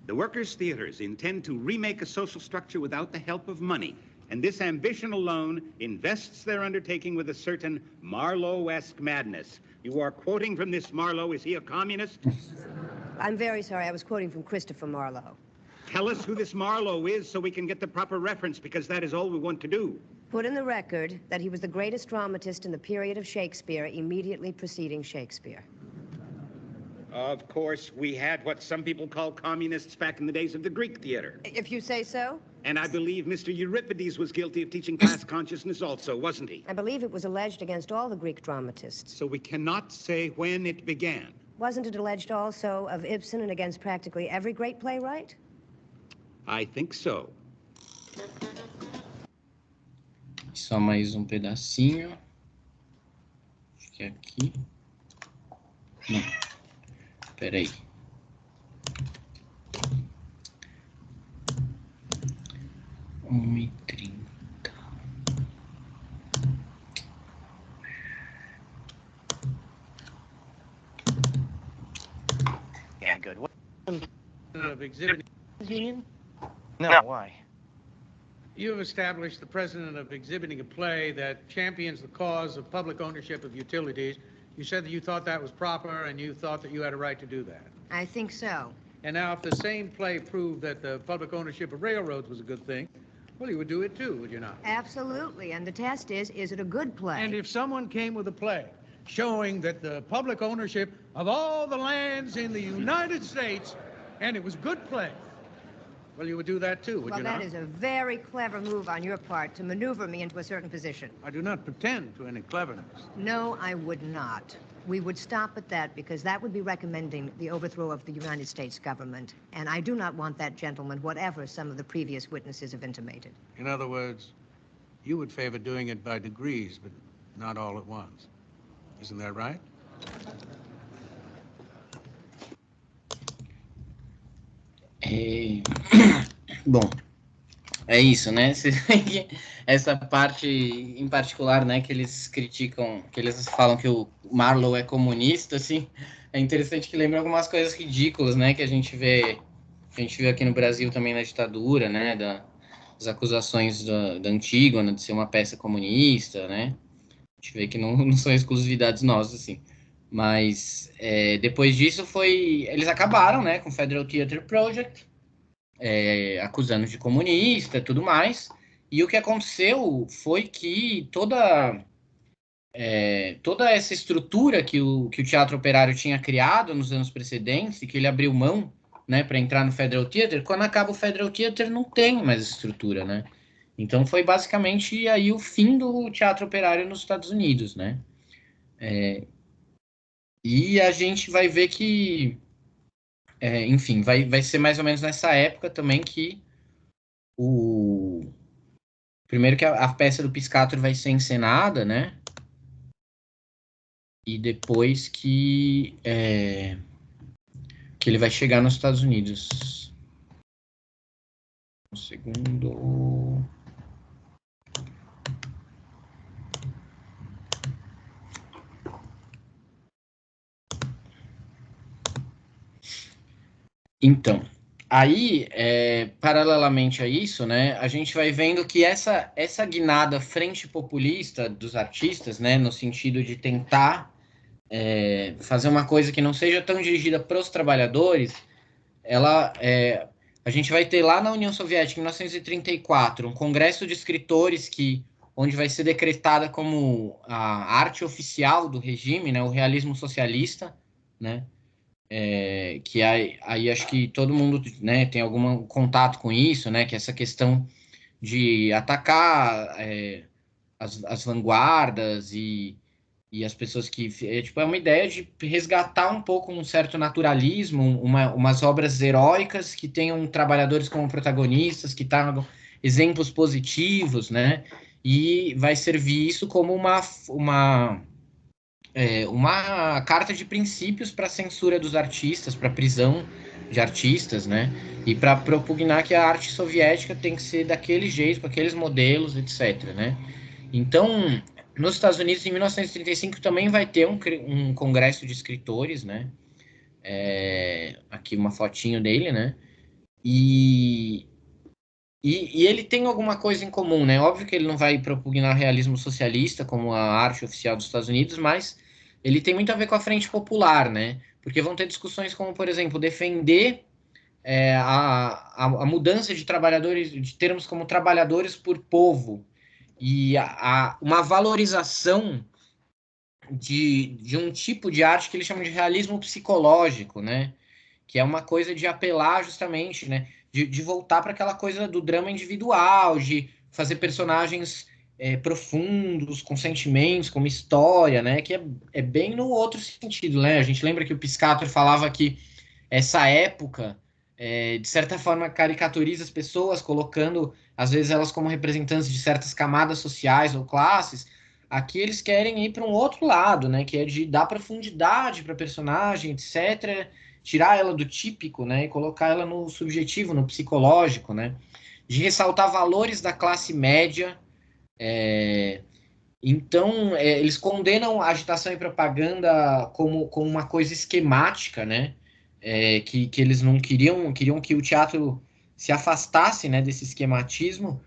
The workers' theaters intend to remake a social structure without the help of money. And this ambition alone invests their undertaking with a certain Marlowe-esque madness. You are quoting from this Marlowe. Is he a communist? I'm very sorry. I was quoting from Christopher Marlowe. Tell us who this Marlowe is so we can get the proper reference, because that is all we want to do. Put in the record that he was the greatest dramatist in the period of Shakespeare, immediately preceding Shakespeare. Of course, we had what some people call communists back in the days of the Greek theater. If you say so. And I believe Mr. Euripides was guilty of teaching class consciousness also, wasn't he? I believe it was alleged against all the Greek dramatists. So we cannot say when it began. Wasn't it alleged also of Ibsen and against practically every great playwright? I think so. Só mais um pedacinho. Acho que é aqui. Não. Peraí. E 30. Yeah, good. What? Of exhibiting... Union? No, why? You have established the precedent of exhibiting a play that champions the cause of public ownership of utilities. You said that you thought that was proper, and you thought that you had a right to do that. I think so. And now, if the same play proved that the public ownership of railroads was a good thing, well, you would do it too, would you not? Absolutely. And the test is it a good play? And if someone came with a play showing that the public ownership of all the lands in the United States, and it was good play, well, you would do that too, would you not? Well, that is a very clever move on your part to maneuver me into a certain position. I do not pretend to any cleverness. No, I would not. We would stop at that because that would be recommending the overthrow of the United States government. And I do not want that, gentleman, whatever some of the previous witnesses have intimated. In other words, you would favor doing it by degrees, but not all at once. Isn't that right? Bom, é isso, né? Essa parte em particular, né, que eles criticam, que eles falam que o Marlowe é comunista, assim, é interessante que lembra algumas coisas ridículas, né, que a gente viu aqui no Brasil também na ditadura, né, das acusações da Antígona de ser uma peça comunista, né? A gente vê que não são exclusividades nossas, assim. Mas depois disso eles acabaram, né, com o Federal Theatre Project, acusando de comunista e tudo mais. E o que aconteceu foi que toda essa estrutura que o Teatro Operário tinha criado nos anos precedentes e que ele abriu mão, né, para entrar no Federal Theatre, quando acaba o Federal Theatre não tem mais estrutura, né? Então foi basicamente aí o fim do Teatro Operário nos Estados Unidos, né? E a gente vai ver que, enfim, vai ser mais ou menos nessa época também que primeiro que a peça do Piscator vai ser encenada, né? E depois que ele vai chegar nos Estados Unidos. Um segundo. Então, aí, paralelamente a isso, né, a gente vai vendo que essa guinada frente populista dos artistas, né, no sentido de tentar fazer uma coisa que não seja tão dirigida para os trabalhadores, a gente vai ter lá na União Soviética, em 1934, um congresso de escritores onde vai ser decretada como a arte oficial do regime, né, o realismo socialista, né, que aí acho que todo mundo, né, tem algum contato com isso, né, que é essa questão de atacar as vanguardas e as pessoas que... é uma ideia de resgatar um pouco um certo naturalismo, umas obras heróicas que tenham trabalhadores como protagonistas, que tragam exemplos positivos, né, e vai servir isso como uma carta de princípios para a censura dos artistas, para a prisão de artistas, né? E para propugnar que a arte soviética tem que ser daquele jeito, com aqueles modelos, etc., né? Então, nos Estados Unidos, em 1935, também vai ter um congresso de escritores, né? Aqui uma fotinho dele, né? E ele tem alguma coisa em comum, né? Óbvio que ele não vai propugnar realismo socialista como a arte oficial dos Estados Unidos, mas ele tem muito a ver com a frente popular, né? Porque vão ter discussões como, por exemplo, defender a mudança de trabalhadores, de termos como trabalhadores por povo, e uma valorização de um tipo de arte que eles chamam de realismo psicológico, né? Que é uma coisa de apelar justamente, né? De voltar para aquela coisa do drama individual, de fazer personagens profundos, com sentimentos, com uma história, né? Que é bem no outro sentido, né? A gente lembra que o Piscator falava que essa época, de certa forma, caricaturiza as pessoas, colocando, às vezes, elas como representantes de certas camadas sociais ou classes. Aqui eles querem ir para um outro lado, né? Que é de dar profundidade para a personagem, etc., tirar ela do típico, né, e colocar ela no subjetivo, no psicológico, né, de ressaltar valores da classe média. Então, eles condenam a agitação e propaganda como uma coisa esquemática, né, que eles não queriam que o teatro se afastasse, né, desse esquematismo.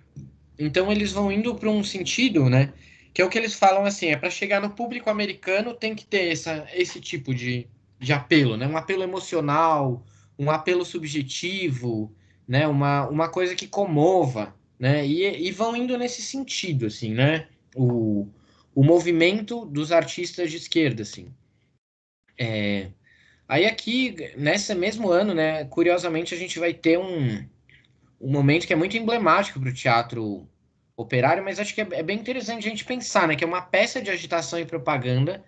Então, eles vão indo para um sentido, né, que é o que eles falam assim, para chegar no público americano tem que ter esse tipo de apelo, né? Um apelo emocional, um apelo subjetivo, né? Uma coisa que comova, né? E vão indo nesse sentido, assim, né? O movimento dos artistas de esquerda, assim. Aí aqui, nesse mesmo ano, né? Curiosamente, a gente vai ter um momento que é muito emblemático para o teatro operário, mas acho que é bem interessante a gente pensar, né? Que é uma peça de agitação e propaganda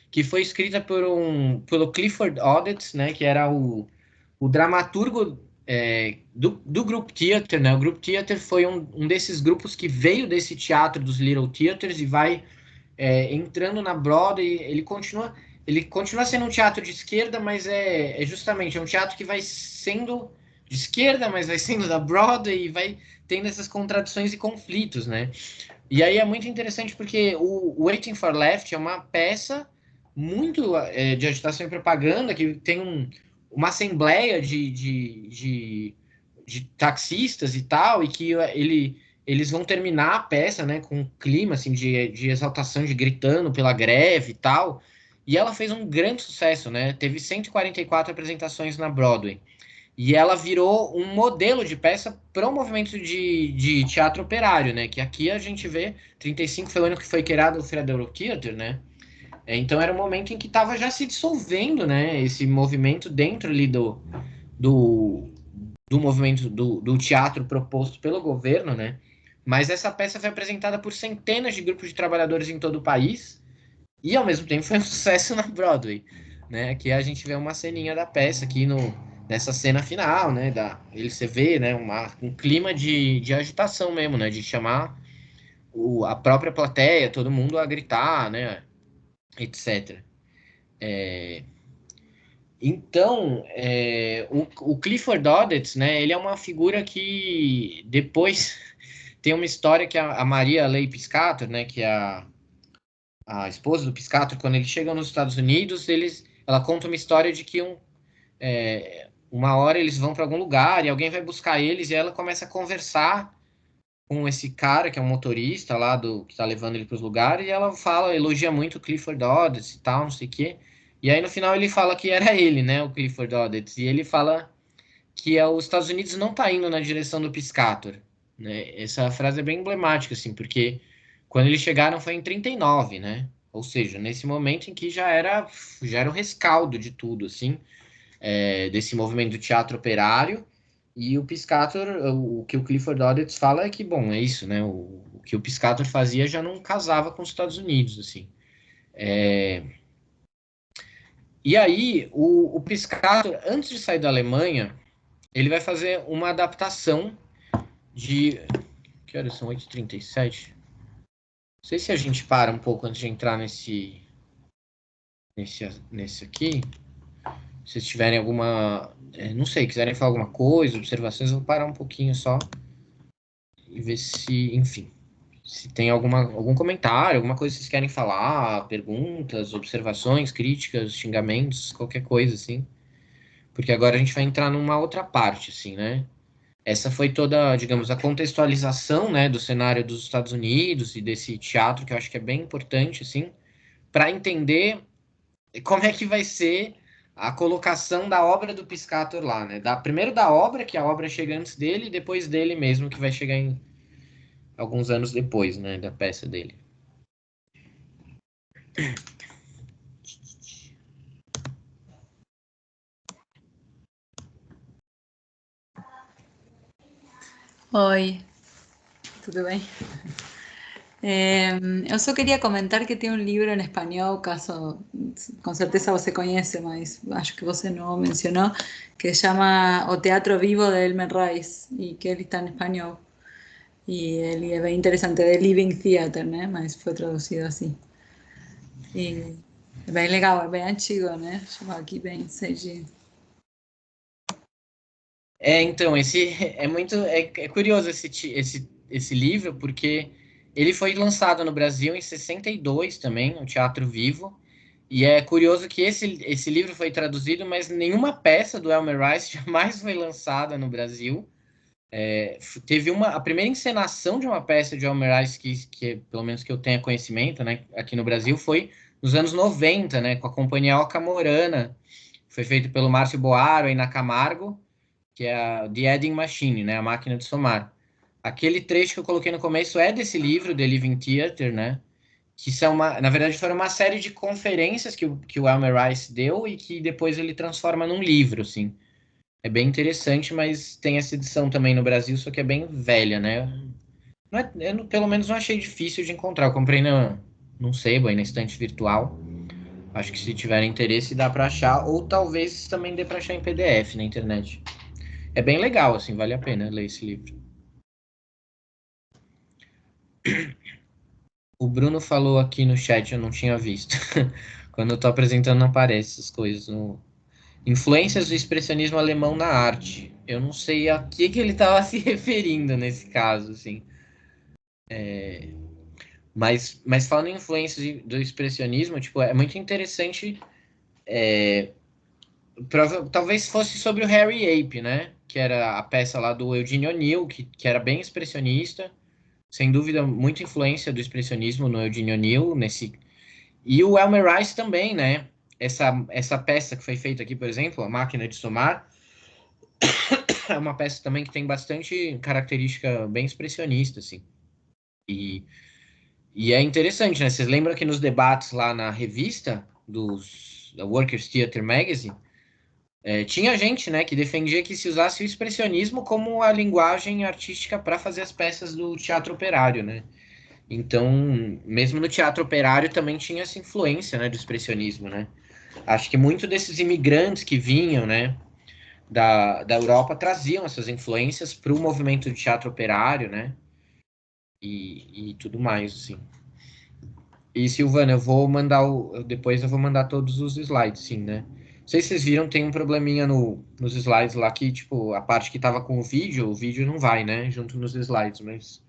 que foi escrita pelo Clifford Odets, né, que era o dramaturgo do Group Theatre, né? O Group Theatre foi um desses grupos que veio desse teatro dos Little Theatres e vai entrando na Broadway, ele continua sendo um teatro de esquerda, mas justamente um teatro que vai sendo de esquerda, mas vai sendo da Broadway e vai tendo essas contradições e conflitos, né? E aí é muito interessante porque o Waiting for Left é uma peça muito de agitação e propaganda, que tem uma assembleia de taxistas e tal, e que eles vão terminar a peça, né, com um clima assim, de exaltação, de gritando pela greve e tal. E ela fez um grande sucesso, né? Teve 144 apresentações na Broadway. E ela virou um modelo de peça para o movimento de teatro operário, né? Que aqui a gente vê, 35 foi o ano que foi criado o Federal Theater, né? Então era um momento em que estava já se dissolvendo, né? Esse movimento dentro ali do movimento do teatro proposto pelo governo, né? Mas essa peça foi apresentada por centenas de grupos de trabalhadores em todo o país e, ao mesmo tempo, foi um sucesso na Broadway, né? Aqui a gente vê uma ceninha da peça aqui nessa cena final, né? Você vê, né? Um clima de agitação mesmo, né? De chamar a própria plateia, todo mundo a gritar, né? Etc. Então, o Clifford Odets, né? Ele é uma figura que depois tem uma história que a Maria Leigh Piscator, né? Que é a esposa do Piscator, quando eles chegam nos Estados Unidos, ela conta uma história de que uma hora eles vão para algum lugar e alguém vai buscar eles e ela começa a conversar com esse cara que é um motorista lá que tá levando ele para os lugares e ela elogia muito o Clifford Odets e tal, não sei o quê. E aí no final ele fala que era ele, né, o Clifford Odets, e ele fala que os Estados Unidos não tá indo na direção do Piscator, né? Essa frase é bem emblemática, assim, porque quando eles chegaram foi em 39, né? Ou seja, nesse momento em que já era o rescaldo de tudo, assim, desse movimento do teatro operário. E o Piscator, o que o Clifford Odets fala é que, bom, é isso, né? O que o Piscator fazia já não casava com os Estados Unidos, assim. E aí, o Piscator, antes de sair da Alemanha, ele vai fazer uma adaptação de... Que horas são? 8h37? Não sei se a gente para um pouco antes de entrar nesse aqui. Se vocês tiverem alguma... não sei, quiserem falar alguma coisa, observações, eu vou parar um pouquinho só e ver se, enfim, se tem algum comentário, alguma coisa que vocês querem falar, perguntas, observações, críticas, xingamentos, qualquer coisa, assim. Porque agora a gente vai entrar numa outra parte, assim, né? Essa foi toda, digamos, a contextualização, né, do cenário dos Estados Unidos e desse teatro, que eu acho que é bem importante, assim, para entender como é que vai ser a colocação da obra do Piscator lá, né? Primeiro da obra, que a obra chega antes dele, e depois dele mesmo, que vai chegar em alguns anos depois, né, da peça dele. Oi, tudo bem? Eu só queria comentar que tem um livro em espanhol, caso com certeza você conhece, mas acho que você não mencionou, que chama O Teatro Vivo de Elmer Rice, e que ele está em espanhol. E ele é bem interessante, é Living Theater, né? Mas foi traduzido assim. E é bem legal, é bem antigo, né? Chegou aqui bem cedinho. Então, é curioso esse livro, porque ele foi lançado no Brasil em 62 também, o Teatro Vivo, e é curioso que esse livro foi traduzido, mas nenhuma peça do Elmer Rice jamais foi lançada no Brasil. Teve a primeira encenação de uma peça de Elmer Rice, que pelo menos que eu tenha conhecimento, né, aqui no Brasil, foi nos anos 90, né, com a companhia Oca Morana, foi feito pelo Márcio Boaro e na Camargo, que é a The Adding Machine, né, a máquina de somar. Aquele trecho que eu coloquei no começo é desse livro, The Living Theater, né, que na verdade foram uma série de conferências que o Elmer Rice deu e que depois ele transforma num livro, assim. É bem interessante, mas tem essa edição também no Brasil, só que é bem velha, né? Eu, pelo menos, não achei difícil de encontrar. Eu comprei num sebo aí, na estante virtual. Acho que se tiver interesse dá para achar, ou talvez também dê para achar em PDF na internet. É bem legal, assim, vale a pena ler esse livro. O Bruno falou aqui no chat, eu não tinha visto. Quando eu tô apresentando não aparece essas coisas. Influências do expressionismo alemão na arte. Eu não sei a que ele estava se referindo nesse caso, assim. Mas falando em influências do expressionismo, tipo, é muito interessante. Talvez fosse sobre o Harry Ape, né? Que era a peça lá do Eugene O'Neill, que era bem expressionista. Sem dúvida, muita influência do expressionismo no Eugene O'Neill, E o Elmer Rice também, né? Essa peça que foi feita aqui, por exemplo, A Máquina de Somar, é uma peça também que tem bastante característica bem expressionista, assim. E é interessante, né? Vocês lembram que nos debates lá na revista da Workers' Theatre Magazine, tinha gente, né, que defendia que se usasse o expressionismo como a linguagem artística para fazer as peças do teatro operário, né? Então, mesmo no teatro operário também tinha essa influência, né, do expressionismo, né? Acho que muito desses imigrantes que vinham, né, da Europa traziam essas influências para o movimento de teatro operário, né? E tudo mais, assim. E, Silvana, eu vou mandar depois eu vou mandar todos os slides, sim, né? Não sei se vocês viram, tem um probleminha nos slides lá que, tipo, a parte que tava com o vídeo não vai, né? Junto nos slides, mas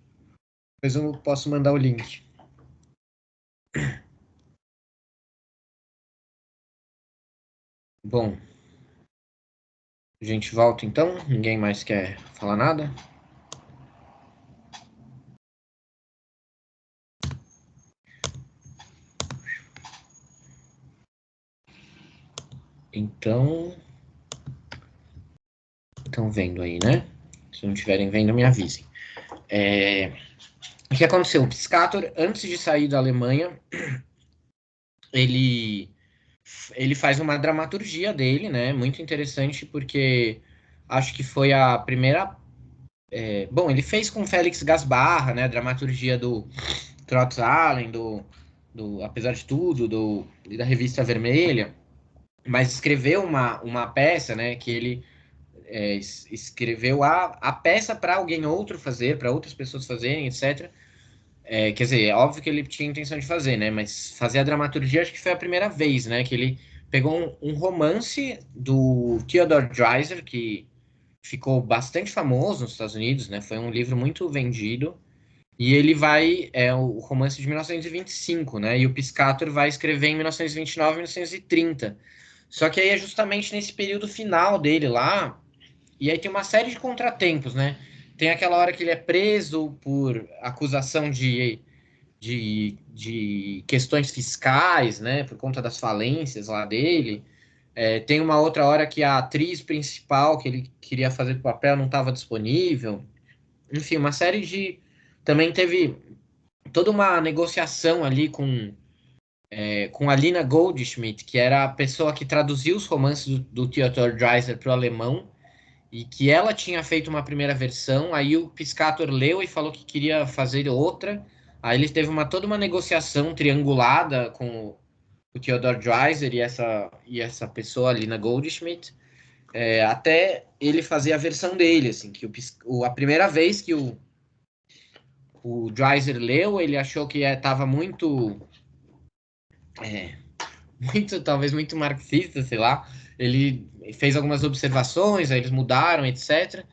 depois eu posso mandar o link. Bom, a gente volta então. Ninguém mais quer falar nada? Então, estão vendo aí, né? Se não estiverem vendo, me avisem. O que aconteceu? O Piscator, antes de sair da Alemanha, ele faz uma dramaturgia dele, né? Muito interessante, porque acho que foi a primeira. Bom, ele fez com Félix Gasbarra, né? A dramaturgia do Trotz Allen, Apesar de Tudo, da Revista Vermelha, mas escreveu uma peça, né? Que ele escreveu a peça para alguém outro fazer, para outras pessoas fazerem, etc. Quer dizer, é óbvio que ele tinha intenção de fazer, né? Mas fazer a dramaturgia acho que foi a primeira vez, né? Que ele pegou um romance do Theodore Dreiser, que ficou bastante famoso nos Estados Unidos, né? Foi um livro muito vendido. E ele o romance de 1925, né? E o Piscator vai escrever em 1929, 1930. Só que aí é justamente nesse período final dele lá, e aí tem uma série de contratempos, né? Tem aquela hora que ele é preso por acusação de questões fiscais, né? Por conta das falências lá dele. Tem uma outra hora que a atriz principal que ele queria fazer o papel não estava disponível. Enfim, uma série de... Também teve toda uma negociação ali com a Lina Goldschmidt, que era a pessoa que traduziu os romances do Theodor Dreiser para o alemão, e que ela tinha feito uma primeira versão, aí o Piscator leu e falou que queria fazer outra, aí ele teve toda uma negociação triangulada com o Theodor Dreiser e essa pessoa, Lina Goldschmidt, até ele fazer a versão dele, assim, que a primeira vez que o Dreiser leu, ele achou que estava talvez muito marxista, sei lá. Ele fez algumas observações, aí eles mudaram, etc.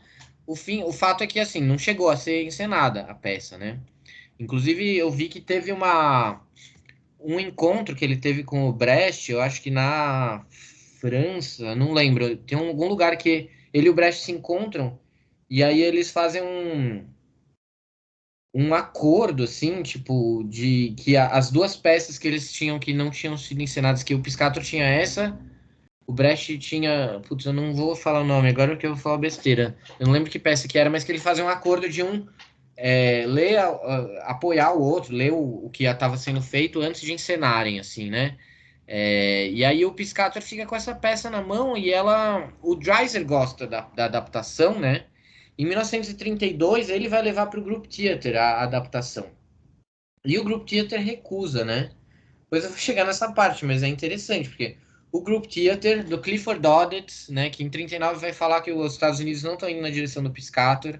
O fato é que, assim, não chegou a ser encenada a peça, né? Inclusive, eu vi que teve um encontro que ele teve com o Brecht, eu acho que na França, não lembro. Tem algum lugar que ele e o Brecht se encontram, e aí eles fazem um acordo, assim, tipo, de que as duas peças que eles tinham que não tinham sido encenadas, que o Piscator tinha essa, o Brecht tinha... Putz, eu não vou falar o nome agora porque eu vou falar besteira. Eu não lembro que peça que era, mas que ele fazia um acordo de ler, apoiar o outro, ler o que estava sendo feito antes de encenarem, assim, né? E aí o Piscator fica com essa peça na mão e o Dreiser gosta da adaptação, né? Em 1932, ele vai levar para o Group Theatre a adaptação. E o Group Theatre recusa, né? Depois eu vou chegar nessa parte, mas é interessante, porque o Group Theatre do Clifford Odets, né, que em 39 vai falar que os Estados Unidos não estão indo na direção do Piscator,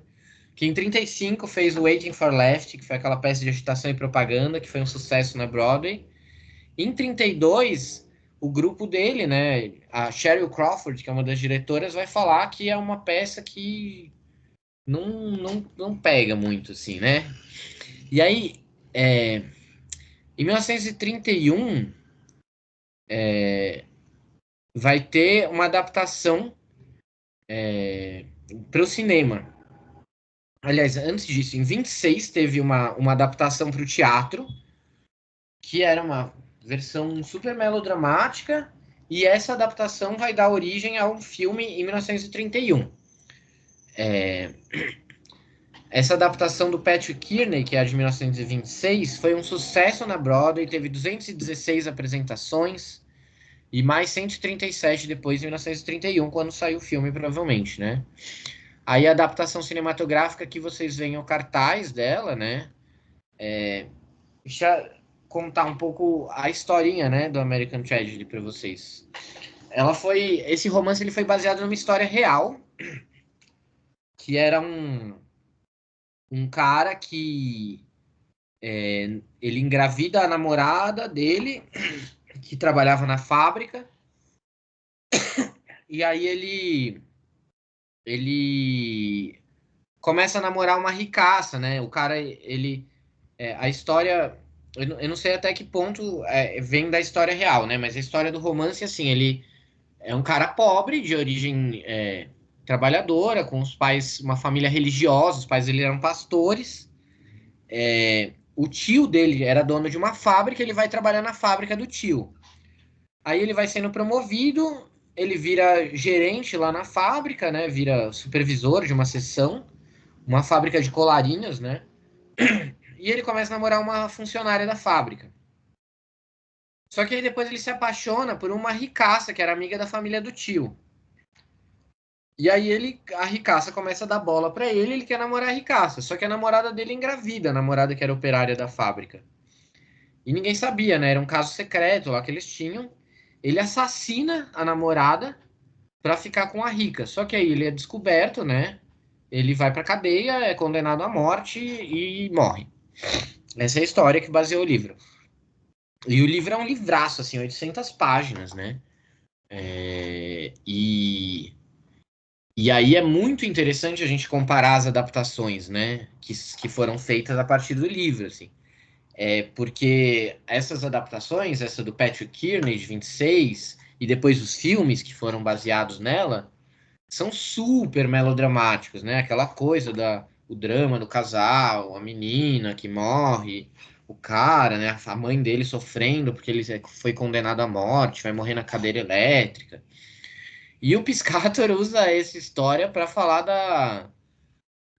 que em 35 fez Waiting for Left, que foi aquela peça de agitação e propaganda, que foi um sucesso na Broadway. Em 32, o grupo dele, né, a Sheryl Crawford, que é uma das diretoras, vai falar que é uma peça que não pega muito, assim, né? E aí, em 1931, vai ter uma adaptação para o cinema. Aliás, antes disso, em 26 teve uma adaptação para o teatro, que era uma versão super melodramática, e essa adaptação vai dar origem a um filme em 1931. Essa adaptação do Patrick Kearney, que é a de 1926, foi um sucesso na Broadway, teve 216 apresentações, e mais 137 depois, em 1931, quando saiu o filme, provavelmente, né? Aí a adaptação cinematográfica que vocês veem o cartaz dela, né? Deixa eu contar um pouco a historinha, né, do American Tragedy para vocês. Esse romance ele foi baseado numa história real, que era um cara que ele engravida a namorada dele, que trabalhava na fábrica, e aí ele começa a namorar uma ricaça, né? O cara, a história, eu não sei até que ponto vem da história real, né? Mas a história do romance, assim, ele é um cara pobre, de origem trabalhadora, com os pais, uma família religiosa, os pais dele eram pastores. O tio dele era dono de uma fábrica, ele vai trabalhar na fábrica do tio. Aí ele vai sendo promovido, ele vira gerente lá na fábrica, né? Vira supervisor de uma seção, uma fábrica de colarinhos, né? E ele começa a namorar uma funcionária da fábrica. Só que aí depois ele se apaixona por uma ricaça, que era amiga da família do tio. E aí a ricaça começa a dar bola pra ele quer namorar a ricaça. Só que a namorada dele engravida, a namorada que era operária da fábrica. E ninguém sabia, né? Era um caso secreto lá que eles tinham. Ele assassina a namorada pra ficar com a rica. Só que aí ele é descoberto, né? Ele vai pra cadeia, é condenado à morte e morre. Essa é a história que baseou o livro. E o livro é um livraço, assim, 800 páginas, né? E aí é muito interessante a gente comparar as adaptações, né? Que foram feitas a partir do livro, assim. Porque essas adaptações, essa do Patrick Kearney, de 26, e depois os filmes que foram baseados nela, são super melodramáticos, né? Aquela coisa o drama do casal, a menina que morre, o cara, né? A mãe dele sofrendo porque ele foi condenado à morte, vai morrer na cadeira elétrica. E o Piscator usa essa história para falar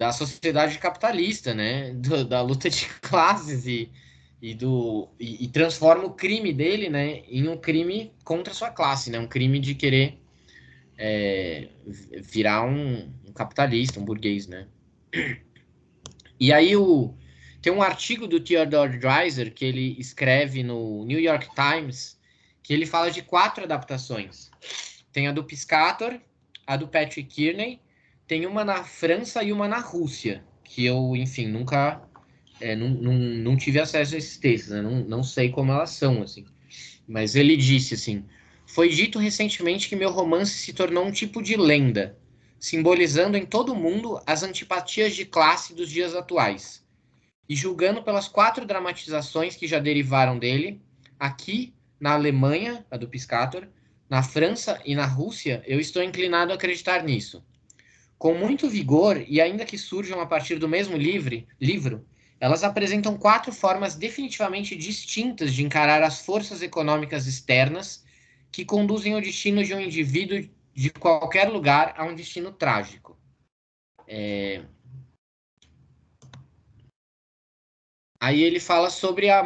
da sociedade capitalista, né? Da luta de classes e transforma o crime dele, né, em um crime contra a sua classe, né? Um crime de querer virar um capitalista, um burguês, né? E aí tem um artigo do Theodore Dreiser que ele escreve no New York Times que ele fala de 4 adaptações. Tem a do Piscator, a do Patrick Kearney, tem uma na França e uma na Rússia, que eu, enfim, nunca não tive acesso a esses textos, né? Não sei como elas são, assim. Mas ele disse assim: foi dito recentemente que meu romance se tornou um tipo de lenda, simbolizando em todo o mundo as antipatias de classe dos dias atuais. E julgando pelas 4 dramatizações que já derivaram dele, aqui, na Alemanha, a do Piscator, na França e na Rússia, eu estou inclinado a acreditar nisso. Com muito vigor, e ainda que surjam a partir do mesmo livro, elas apresentam 4 formas definitivamente distintas de encarar as forças econômicas externas que conduzem o destino de um indivíduo de qualquer lugar a um destino trágico. Aí ele fala sobre a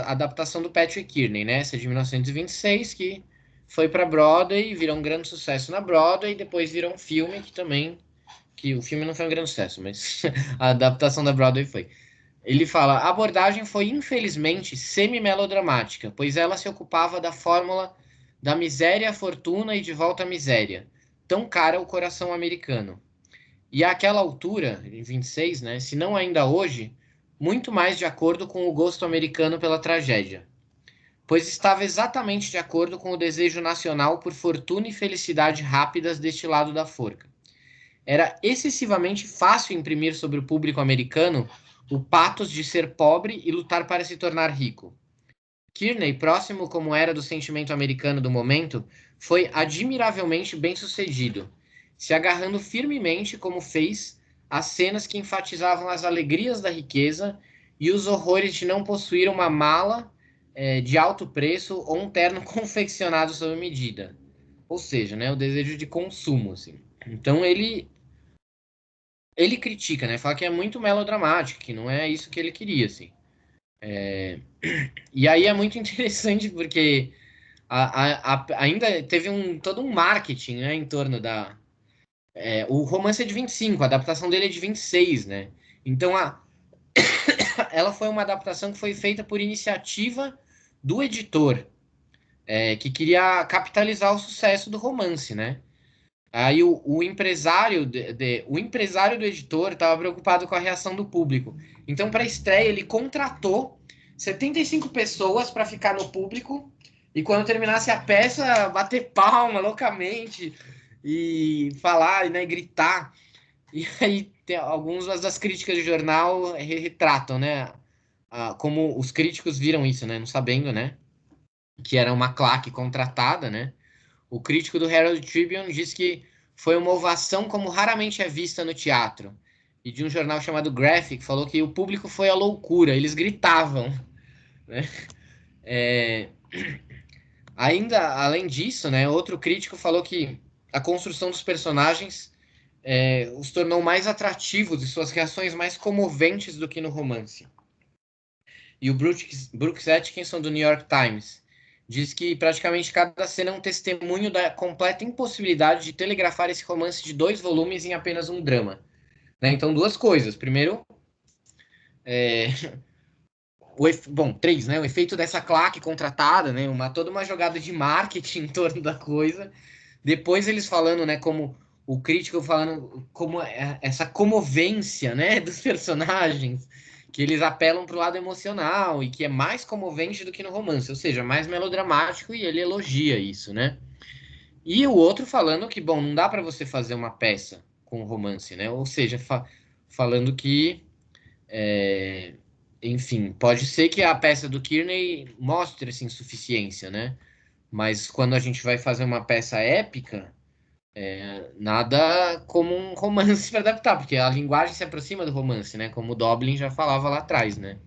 adaptação do Patrick Kearney, né? Essa de 1926, que foi para Broadway, virou um grande sucesso na Broadway, e depois virou um filme que o filme não foi um grande sucesso, mas a adaptação da Broadway foi. Ele fala: a abordagem foi infelizmente semi-melodramática, pois ela se ocupava da fórmula da miséria à fortuna e de volta à miséria, tão cara ao coração americano. e àquela altura, em 26, né, se não ainda hoje, muito mais de acordo com o gosto americano pela tragédia, pois estava exatamente de acordo com o desejo nacional por fortuna e felicidade rápidas deste lado da forca. Era excessivamente fácil imprimir sobre o público americano o patos de ser pobre e lutar para se tornar rico. Kearney, próximo como era do sentimento americano do momento, foi admiravelmente bem-sucedido, se agarrando firmemente, como fez, às cenas que enfatizavam as alegrias da riqueza e os horrores de não possuir uma mala de alto preço ou um terno confeccionado sob medida. Ou seja, né, o desejo de consumo. Assim. Então ele critica, né, fala que é muito melodramático, que não é isso que ele queria. Assim. E aí é muito interessante porque ainda teve todo um marketing, né, em torno da... o romance é de 25, a adaptação dele é de 26, né? Então ela foi uma adaptação que foi feita por iniciativa do editor, que queria capitalizar o sucesso do romance, né? Aí o empresário o empresário do editor estava preocupado com a reação do público. Então, para a estreia, ele contratou 75 pessoas para ficar no público e quando terminasse a peça, bater palma loucamente e falar, né, gritar. E aí algumas das críticas de jornal retratam, né, como os críticos viram isso, né, não sabendo, né, que era uma claque contratada, né. O crítico do Herald Tribune diz que foi uma ovação como raramente é vista no teatro. E de um jornal chamado Graphic falou que o público foi à loucura, eles gritavam, né. Ainda, além disso, né, outro crítico falou que a construção dos personagens os tornou mais atrativos e suas reações mais comoventes do que no romance. E o Brooks Atkinson, do New York Times, diz que praticamente cada cena é um testemunho da completa impossibilidade de telegrafar esse romance de 2 volumes em apenas um drama. Né? Então, 2 coisas. Primeiro, bom, 3, né? O efeito dessa claque contratada, né? Toda uma jogada de marketing em torno da coisa. Depois eles falando, né, como o crítico falando como essa comovência, né, dos personagens, que eles apelam para o lado emocional e que é mais comovente do que no romance, ou seja, mais melodramático, e ele elogia isso, né? E o outro falando que, bom, não dá para você fazer uma peça com romance, né? Ou seja, falando que enfim, pode ser que a peça do Kearney mostre essa insuficiência, né? Mas quando a gente vai fazer uma peça épica, nada como um romance para adaptar, porque a linguagem se aproxima do romance, né? Como o Doblin já falava lá atrás, né?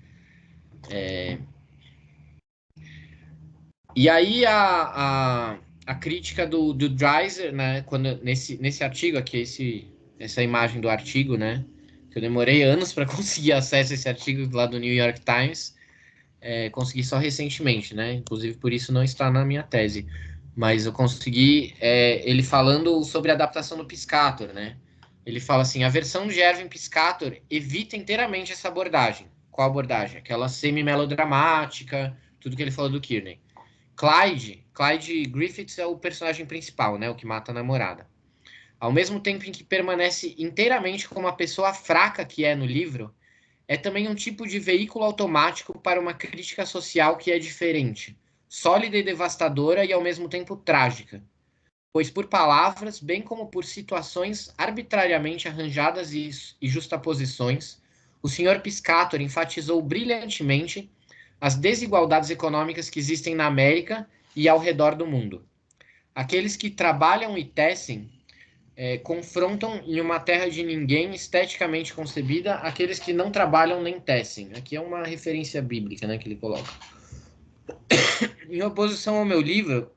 E aí a crítica do Dreiser, né? Quando, nesse artigo aqui, essa imagem do artigo, né? Que eu demorei anos para conseguir acesso a esse artigo lá do New York Times, consegui só recentemente, né? Inclusive por isso não está na minha tese. Mas eu consegui ele falando sobre a adaptação do Piscator, né? Ele fala assim, a versão de Erwin Piscator evita inteiramente essa abordagem. Qual abordagem? Aquela semi-melodramática, tudo que ele falou do Kearney. Clyde Griffiths é o personagem principal, né? O que mata a namorada. Ao mesmo tempo em que permanece inteiramente como a pessoa fraca que é no livro, é também um tipo de veículo automático para uma crítica social que é diferente, sólida e devastadora e ao mesmo tempo trágica, pois por palavras, bem como por situações arbitrariamente arranjadas e justaposições, o Sr. Piscator enfatizou brilhantemente as desigualdades econômicas que existem na América e ao redor do mundo. Aqueles que trabalham e tecem confrontam em uma terra de ninguém esteticamente concebida aqueles que não trabalham nem tecem. Aqui é uma referência bíblica, né, que ele coloca. Em oposição ao meu livro,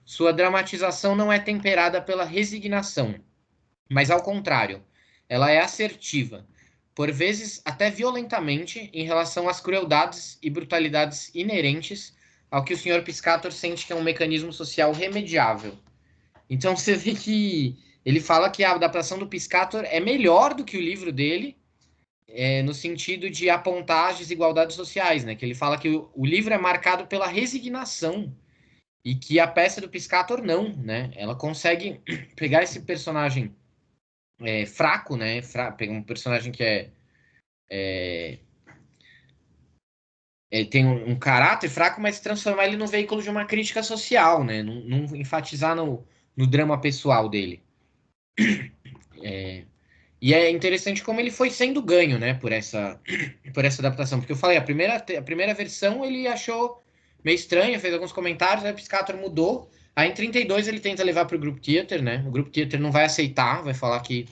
sua dramatização não é temperada pela resignação, mas ao contrário, ela é assertiva, por vezes até violentamente, em relação às crueldades e brutalidades inerentes ao que o Sr. Piscator sente que é um mecanismo social remediável. Então você vê que ele fala que a adaptação do Piscator é melhor do que o livro dele, no sentido de apontar as desigualdades sociais, né? Que ele fala que o livro é marcado pela resignação e que a peça do Piscator não, né? Ela consegue pegar esse personagem fraco, né? Pega um personagem que tem um caráter fraco, mas transformar ele num veículo de uma crítica social, né? Não enfatizar no drama pessoal dele. E é interessante como ele foi sendo ganho, né, por essa adaptação. Porque eu falei, a primeira versão ele achou meio estranha, fez alguns comentários, aí o Piscator mudou. Aí em 32 ele tenta levar para o Group Theater, né? O Group Theater não vai aceitar, vai falar que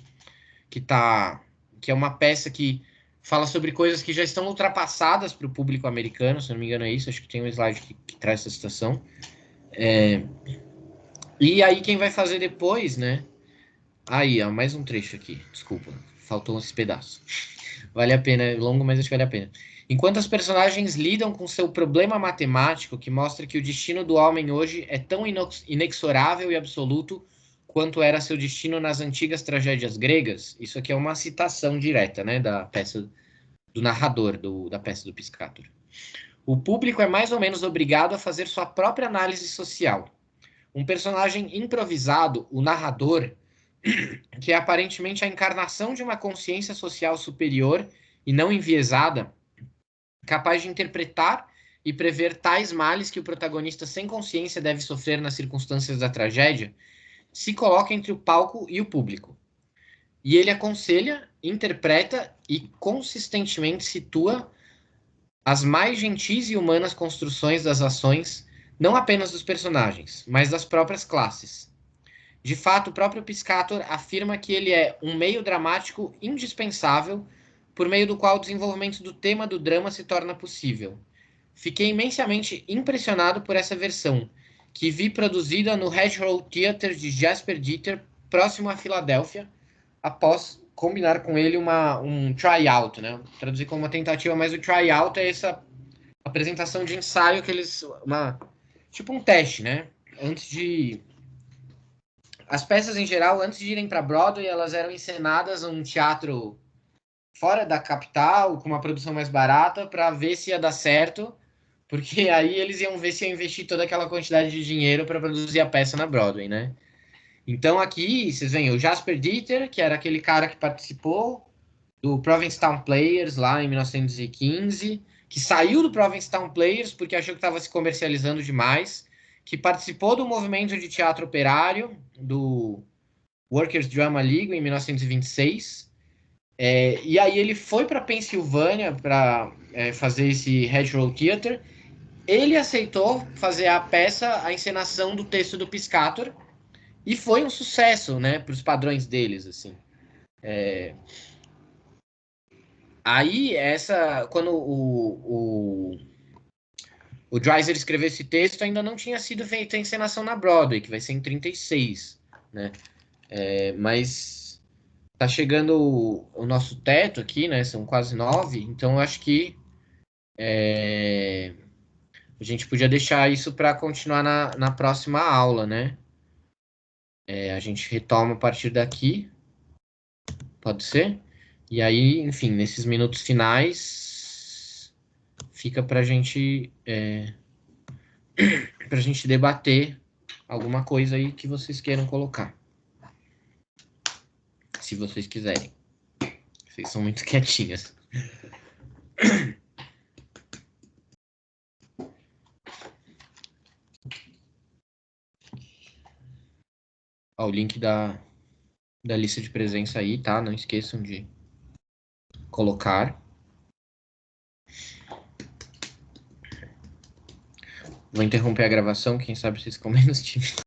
é uma peça que fala sobre coisas que já estão ultrapassadas para o público americano, se não me engano é isso, acho que tem um slide que traz essa citação. E aí quem vai fazer depois, né? Aí, ó, mais um trecho aqui, desculpa, faltou esse pedaço. Vale a pena, é longo, mas acho que vale a pena. Enquanto os personagens lidam com seu problema matemático, que mostra que o destino do homem hoje é tão inexorável e absoluto quanto era seu destino nas antigas tragédias gregas, isso aqui é uma citação direta, né, da peça, do narrador da peça do Piscator. O público é mais ou menos obrigado a fazer sua própria análise social. Um personagem improvisado, o narrador, que é aparentemente a encarnação de uma consciência social superior e não enviesada, capaz de interpretar e prever tais males que o protagonista sem consciência deve sofrer nas circunstâncias da tragédia, se coloca entre o palco e o público. E ele aconselha, interpreta e consistentemente situa as mais gentis e humanas construções das ações, não apenas dos personagens, mas das próprias classes. De fato, o próprio Piscator afirma que ele é um meio dramático indispensável, por meio do qual o desenvolvimento do tema do drama se torna possível. Fiquei imensamente impressionado por essa versão, que vi produzida no Hedgerow Theatre de Jasper Dieter, próximo a Filadélfia, após combinar com ele um tryout, né? Traduzir como uma tentativa, mas o tryout é essa apresentação de ensaio que eles... tipo um teste, né? As peças, em geral, antes de irem para Broadway, elas eram encenadas num teatro fora da capital, com uma produção mais barata, para ver se ia dar certo, porque aí eles iam ver se iam investir toda aquela quantidade de dinheiro para produzir a peça na Broadway, né? Então aqui, vocês veem, o Jasper Dieter, que era aquele cara que participou do Provincetown Players lá em 1915, que saiu do Provincetown Players porque achou que estava se comercializando demais, que participou do movimento de teatro operário, do Workers' Drama League, em 1926. E aí ele foi para Pensilvânia para fazer esse Hedgerow Theatre. Ele aceitou fazer a peça, a encenação do texto do Piscator, e foi um sucesso, né, para os padrões deles, assim. Aí, quando o Dreiser escreveu esse texto, ainda não tinha sido feita a encenação na Broadway, que vai ser em 36, né? Mas tá chegando o nosso teto aqui, né? São quase 9, então eu acho que a gente podia deixar isso para continuar na próxima aula, né? A gente retoma a partir daqui, pode ser? E aí, enfim, nesses minutos finais, fica para a gente debater alguma coisa aí que vocês queiram colocar. Se vocês quiserem. Vocês são muito quietinhas. Ó, o link da lista de presença aí, tá? Não esqueçam de colocar. Vou interromper a gravação, quem sabe vocês ficam menos tímidos.